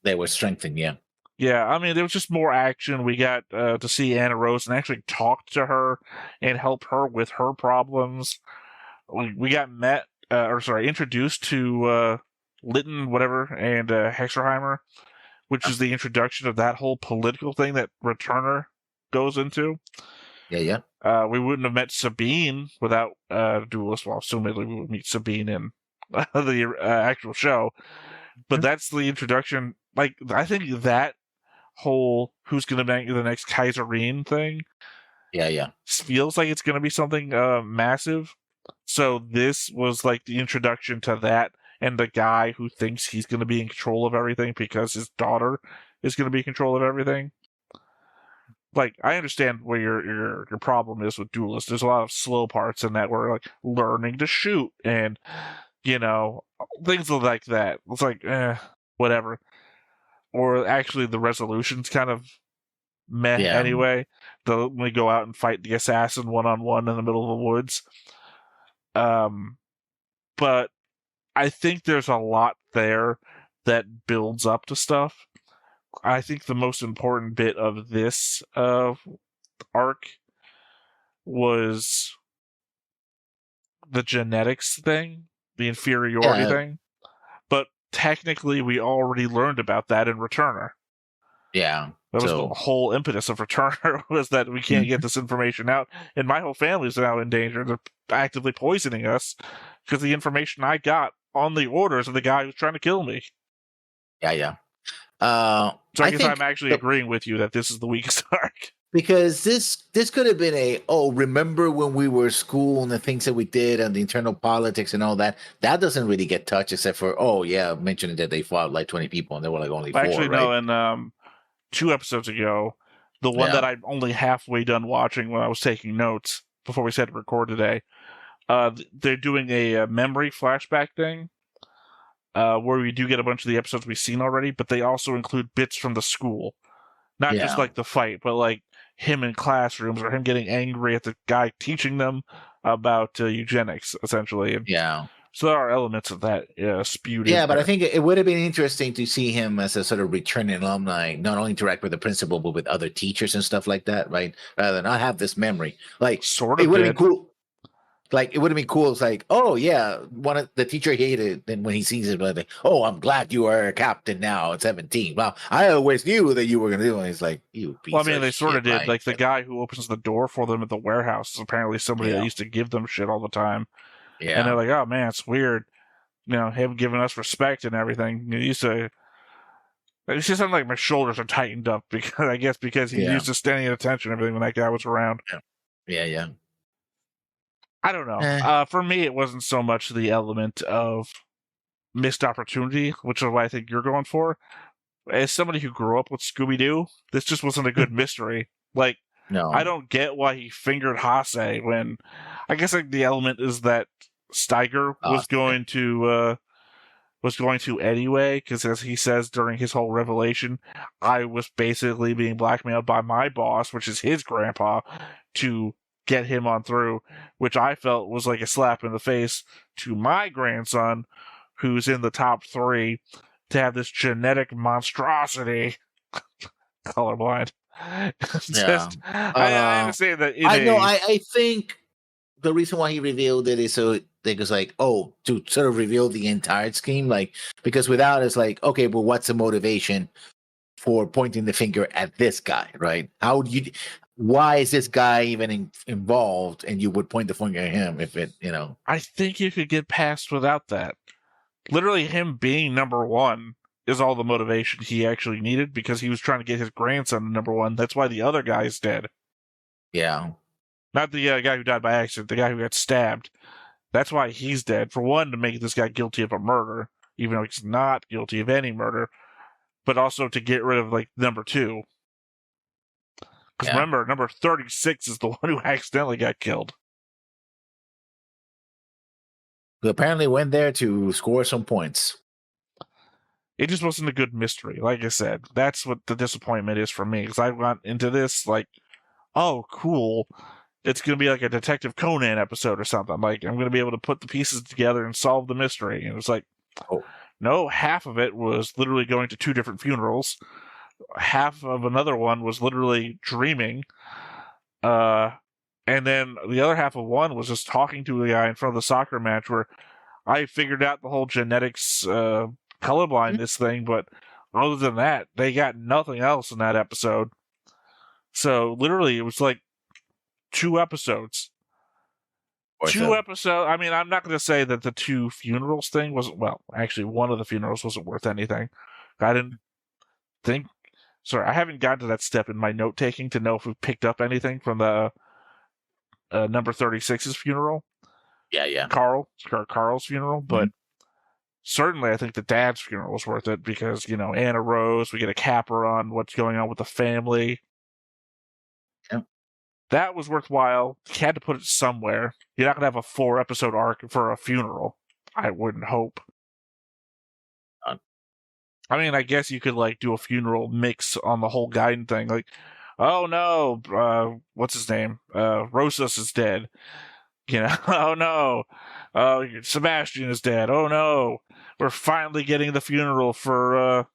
They were strengthened, yeah. Yeah, I mean, there was just more action. We got to see Anna Rose and actually talk to her and help her with her problems. We got introduced to Lytton, whatever, and Hexerheimer, which is the introduction of that whole political thing that Returner goes into. Yeah. We wouldn't have met Sabine without Duelist. Well, assumedly we would meet Sabine in the actual show. But that's the introduction. Like, I think that whole who's going to make the next Kaiserine thing feels like it's going to be something massive. So this was like the introduction to that, and the guy who thinks he's going to be in control of everything because his daughter is going to be in control of everything. Like, I understand where your problem is with Duelist. There's a lot of slow parts in that where, like, learning to shoot and, you know, things like that. It's like, whatever. Or actually the resolution's kind of meh anyway. When we go out and fight the assassin one-on-one in the middle of the woods. But I think there's a lot there that builds up to stuff. I think the most important bit of this arc was the genetics thing, the inferiority thing. But technically, we already learned about that in Returner. Yeah. That was the whole impetus of Returner, was that we can't get this information out. And my whole family's now in danger. They're actively poisoning us because the information I got on the orders of the guy who's trying to kill me. Yeah. So I guess I'm actually agreeing with you that this is the weakest arc. Because this could have been remember when we were school and the things that we did and the internal politics and all that. That doesn't really get touched except for, mentioning that they fought like 20 people and there were like only 4, actually, right? No, and 2 episodes ago, the one that I'm only halfway done watching when I was taking notes before we said to record today, they're doing a memory flashback thing. Where we do get a bunch of the episodes we've seen already, but they also include bits from the school. Not just like the fight, but like him in classrooms or him getting angry at the guy teaching them about eugenics, essentially. And so there are elements of that spewed in but there. I think it would have been interesting to see him as a sort of returning alumni, not only interact with the principal, but with other teachers and stuff like that, right? Rather than, I have this memory. Like, sort of it would have been cool. Like, it would have been cool. It's like, one of the teacher hated, and when he sees it, like, I'm glad you are a captain now at 17. Well, I always knew that you were going to do it. And he's like, you piece of they sort of did. right? Like, the guy who opens the door for them at the warehouse is apparently somebody that used to give them shit all the time. Yeah. And they're like, oh, man, it's weird. You know, him giving us respect and everything. It used to like my shoulders are tightened up because he used to standing at attention and everything when that guy was around. Yeah. I don't know. For me, it wasn't so much the element of missed opportunity, which is what I think you're going for. As somebody who grew up with Scooby-Doo, this just wasn't a good mystery. Like, no, I don't get why he fingered Hase when... I guess like the element is that Steiger was going to anyway, because as he says during his whole revelation, I was basically being blackmailed by my boss, which is his grandpa, to get him on through, which I felt was like a slap in the face to my grandson, who's in the top 3, to have this genetic monstrosity. Colorblind. I understand that. I think the reason why he revealed it is so they was like, to sort of reveal the entire scheme, like, because without it's like, okay, but what's the motivation for pointing the finger at this guy, right? Why is this guy even involved? And you would point the finger at him if it, I think you could get past without that. Literally, him being number 1 is all the motivation he actually needed, because he was trying to get his grandson to number 1. That's why the other guy's dead. Yeah. Not the guy who died by accident, the guy who got stabbed. That's why he's dead. For one, to make this guy guilty of a murder, even though he's not guilty of any murder, but also to get rid of, like, number 2. Because remember, number 36 is the one who accidentally got killed. Who apparently went there to score some points. It just wasn't a good mystery. Like I said, that's what the disappointment is for me. Because I went into this like, oh, cool. It's going to be like a Detective Conan episode or something. Like, I'm going to be able to put the pieces together and solve the mystery. And it's like, no, half of it was literally going to 2 different funerals. half of another one was literally dreaming. And then the other half of one was just talking to a guy in front of the soccer match where I figured out the whole genetics colorblindness thing, but other than that, they got nothing else in that episode. So literally, it was like 2 episodes. I mean, I'm not going to say that the 2 funerals thing wasn't, well, actually, one of the funerals wasn't worth anything. I didn't think, sorry, I haven't gotten to that step in my note taking to know if we picked up anything from the number 36's funeral. Yeah. Carl's funeral, but certainly I think the dad's funeral was worth it because, Anna Rose, we get a capper on what's going on with the family. Yep. That was worthwhile. You had to put it somewhere. You're not going to have a 4-episode arc for a funeral. I wouldn't hope. I mean, I guess you could, do a funeral mix on the whole Gaiden thing. Like, oh no, what's his name? Rosas is dead. Oh no, Sebastian is dead. Oh no, we're finally getting the funeral for,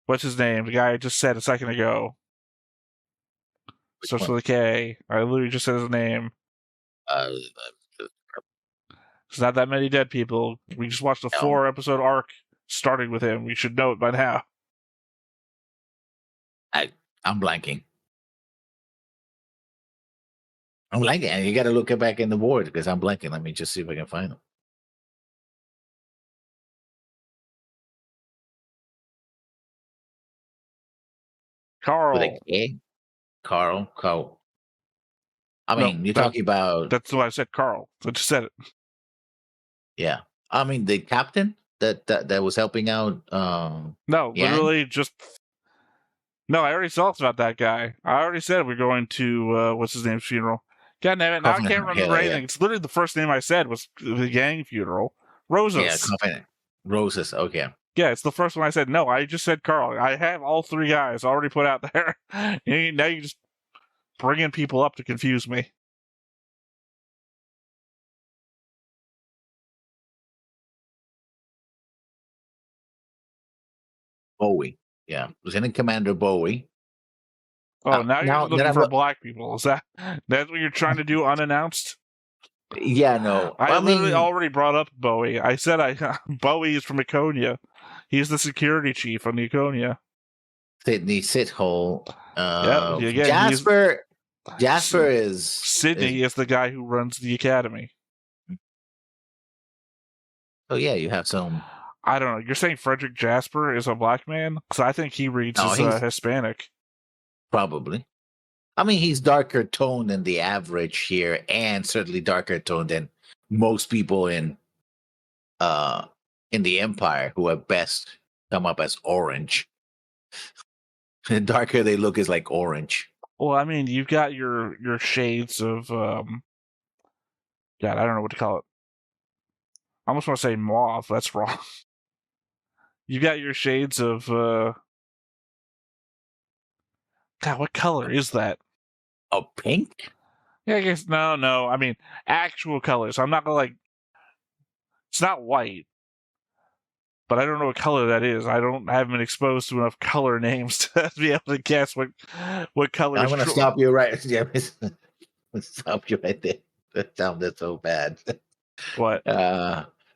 what's his name? The guy I just said a second ago. Starts with a K. I literally just said his name. There's not that many dead people. We just watched a 4-episode arc starting with him. We should know it by now. I'm blanking. And you got to look it back in the board because I'm blanking. Let me just see if I can find them. Carl. I mean, you're talking about. That's why I said Carl. I just said it. Yeah. I mean, the captain that was helping out. No, literally just. No, I already talked about that guy. I already said we're going to, what's his name's funeral. God damn it, now I can't remember anything. It's literally the first name I said was the Yang funeral. Rosas. Yeah, Rosas, okay. Yeah, it's the first one I said. No, I just said Carl. I have all 3 guys already put out there. Now you just bringing people up to confuse me. Bowie. Yeah, Lieutenant Commander Bowie. Oh, now you're looking for black people. Is that's what you're trying to do unannounced? Yeah, no. I literally already brought up Bowie. I said Bowie is from Iconia. He's the security chief on Iconia. Sydney Sithole. Jasper is... Sydney is the guy who runs the academy. Oh, yeah, you have some... I don't know. You're saying Frederick Jasper is a black man? Because I think he reads as Hispanic. Probably. I mean, he's darker toned than the average here, and certainly darker toned than most people in the Empire who have best come up as orange. The darker they look is like orange. Well, I mean, you've got your shades of God, I don't know what to call it. I almost want to say mauve. That's wrong. You got your shades of God, what color is that? Oh, pink? Yeah, I guess no. I mean, actual colors. I'm not gonna it's not white. But I don't know what color that is. I haven't been exposed to enough color names to be able to guess what color. I'm gonna stop you right. Yeah, stop you right there. That sounded so bad. What?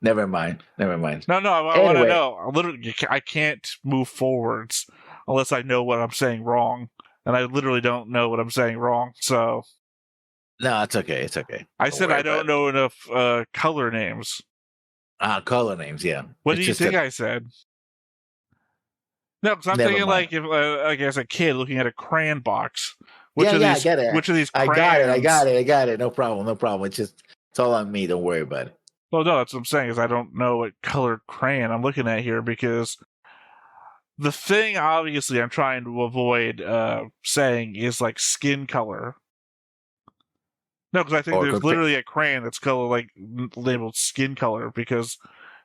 Never mind. No, I want to know. Literally, I can't move forwards unless I know what I'm saying wrong, and I literally don't know what I'm saying wrong. So, no, it's okay. It's okay. I said I don't know enough color names. Color names, yeah. What do you think I said? No, because I'm thinking if as a kid looking at a crayon box. I get it. Which of these crayons? I got it. No problem. It's all on me. Don't worry about it. Well, no, that's what I'm saying is I don't know what colored crayon I'm looking at here because the thing obviously I'm trying to avoid saying is like skin color. No, because I think there's literally a crayon that's labeled skin color because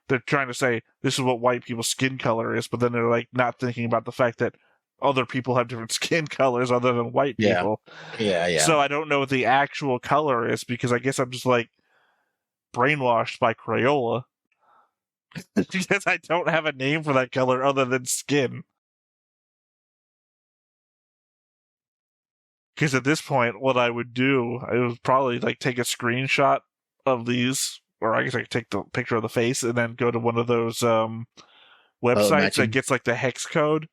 they're trying to say this is what white people's skin color is, but then they're not thinking about the fact that other people have different skin colors other than white people. Yeah. So I don't know what the actual color is because I guess I'm just brainwashed by Crayola because I don't have a name for that color other than skin. Because at this point, what I would do, I would probably like take a screenshot of these, or I guess I could take the picture of the face and then go to one of those websites matching. that gets like the hex code,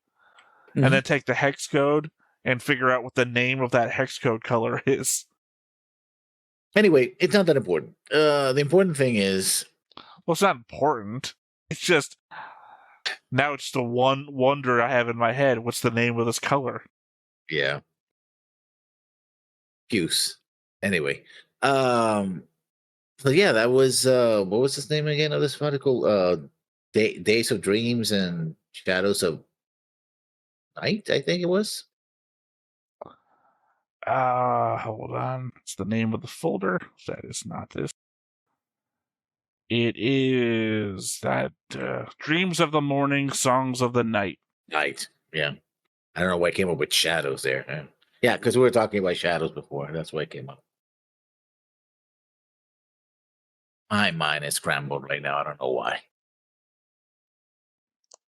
and then take the hex code and figure out what the name of that hex code color is. Anyway, it's not that important. The important thing is, Well, it's not important. It's just now it's the one wonder I have in my head. What's the name of this color? yeah. Goose. Anyway, so yeah, that was what was his name again of this article? Days of Dreams and Shadows of Night, I think it was. Hold on. It's the name of the folder. That is not this. It is that Dreams of the Morning, Songs of the Night. Night. Yeah. I don't know why I came up with shadows there. Yeah, because we were talking about shadows before. That's why it came up. My mind is scrambled right now. I don't know why.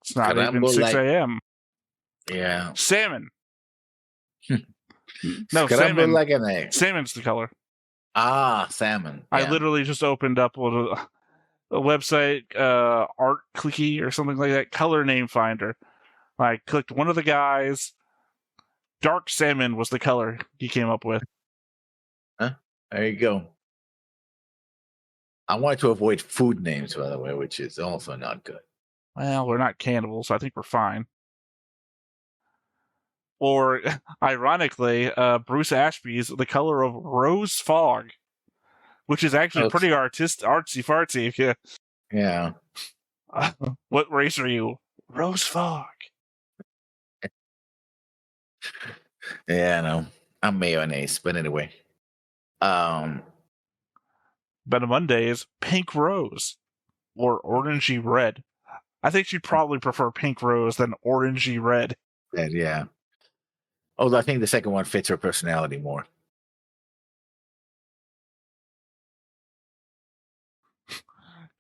It's not even Scrambled 6 a.m. Yeah. Salmon. No, Scrambled salmon. like an egg. Salmon's the color. Ah, salmon. I Yeah. literally just opened up a website, Art Clicky or something like that, color name finder. I clicked one of the guys. Dark salmon was the color he came up with. There you go. I wanted to avoid food names, by the way, which is also not good. Well, we're not cannibals, so I think we're fine. Or, ironically, Bruce Ashby's the color of rose fog, which is actually pretty artsy-fartsy. If you, Yeah. what race are you? Rose fog. Yeah, no. I'm mayonnaise, but anyway. But Monday is pink rose or orangey red. I think she'd probably prefer pink rose than orangey red. Yeah. Although I think the second one fits her personality more.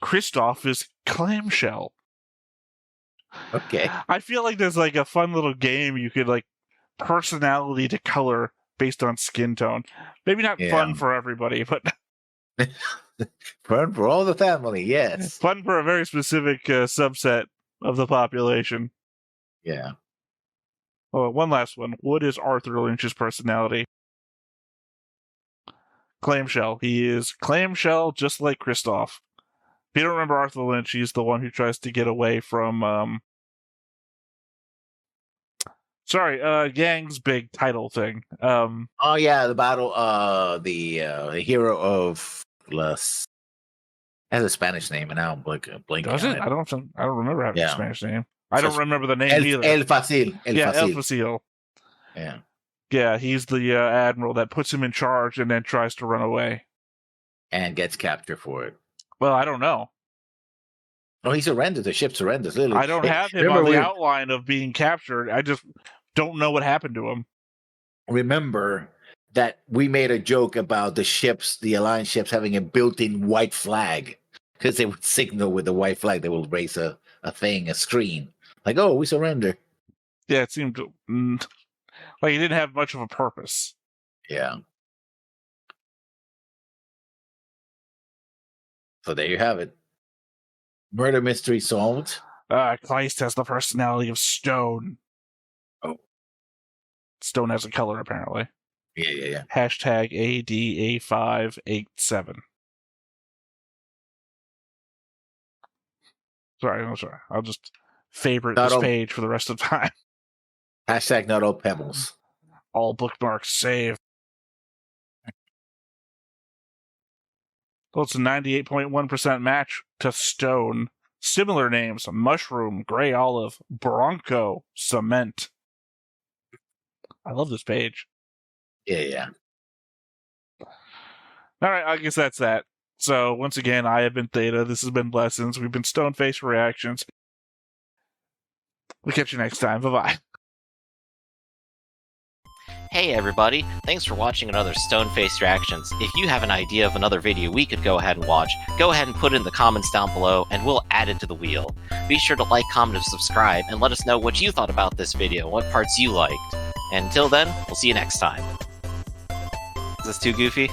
Kristoff is clamshell. Okay. I feel like there's like a fun little game you could like personality to color based on skin tone. Maybe not fun for everybody, but Fun for all the family, yes. fun for a very specific subset of the population. Yeah. Oh, one last one. What is Arthur Lynch's personality? Clamshell. He is clamshell, just like Kristoff. If you don't remember Arthur Lynch, he's the one who tries to get away from Yang's big title thing. Oh yeah, the battle. The hero of Las has a Spanish name, and now I'm blanking. Does it? I don't remember having a Spanish name. I don't remember the name either. El Facil. El Facil. Yeah. Yeah, he's the admiral that puts him in charge and then tries to run away. And gets captured for it. Well, I don't know. No, he surrenders. The ship surrenders. Literally. I don't have him on the outline of being captured. I just don't know what happened to him. Remember that we made a joke about the ships, the Alliance ships, having a built-in white flag. Because they would signal with the white flag. They will raise a screen. Like, oh, we surrender. Yeah, it seemed like he didn't have much of a purpose. Yeah. So there you have it. Murder mystery solved. Kleist has the personality of stone. Oh. Stone has a color, apparently. Yeah. Hashtag ADA587. Sorry. I'll just favorite this page for the rest of the time. Hashtag not all pebbles. All bookmarks saved. Well, it's a 98.1% match to stone. Similar names: mushroom, gray olive, bronco, cement. I love this page. Yeah. All right, I guess that's that. So, once again, I have been Theta. This has been Lessons. We've been Stoneface Reactions. We'll catch you next time. Bye-bye. Hey everybody, thanks for watching another Stoneface Reactions. If you have an idea of another video we could go ahead and watch, go ahead and put it in the comments down below and we'll add it to the wheel. Be sure to like, comment, and subscribe, and let us know what you thought about this video, what parts you liked. And until then, we'll see you next time. Is this too goofy?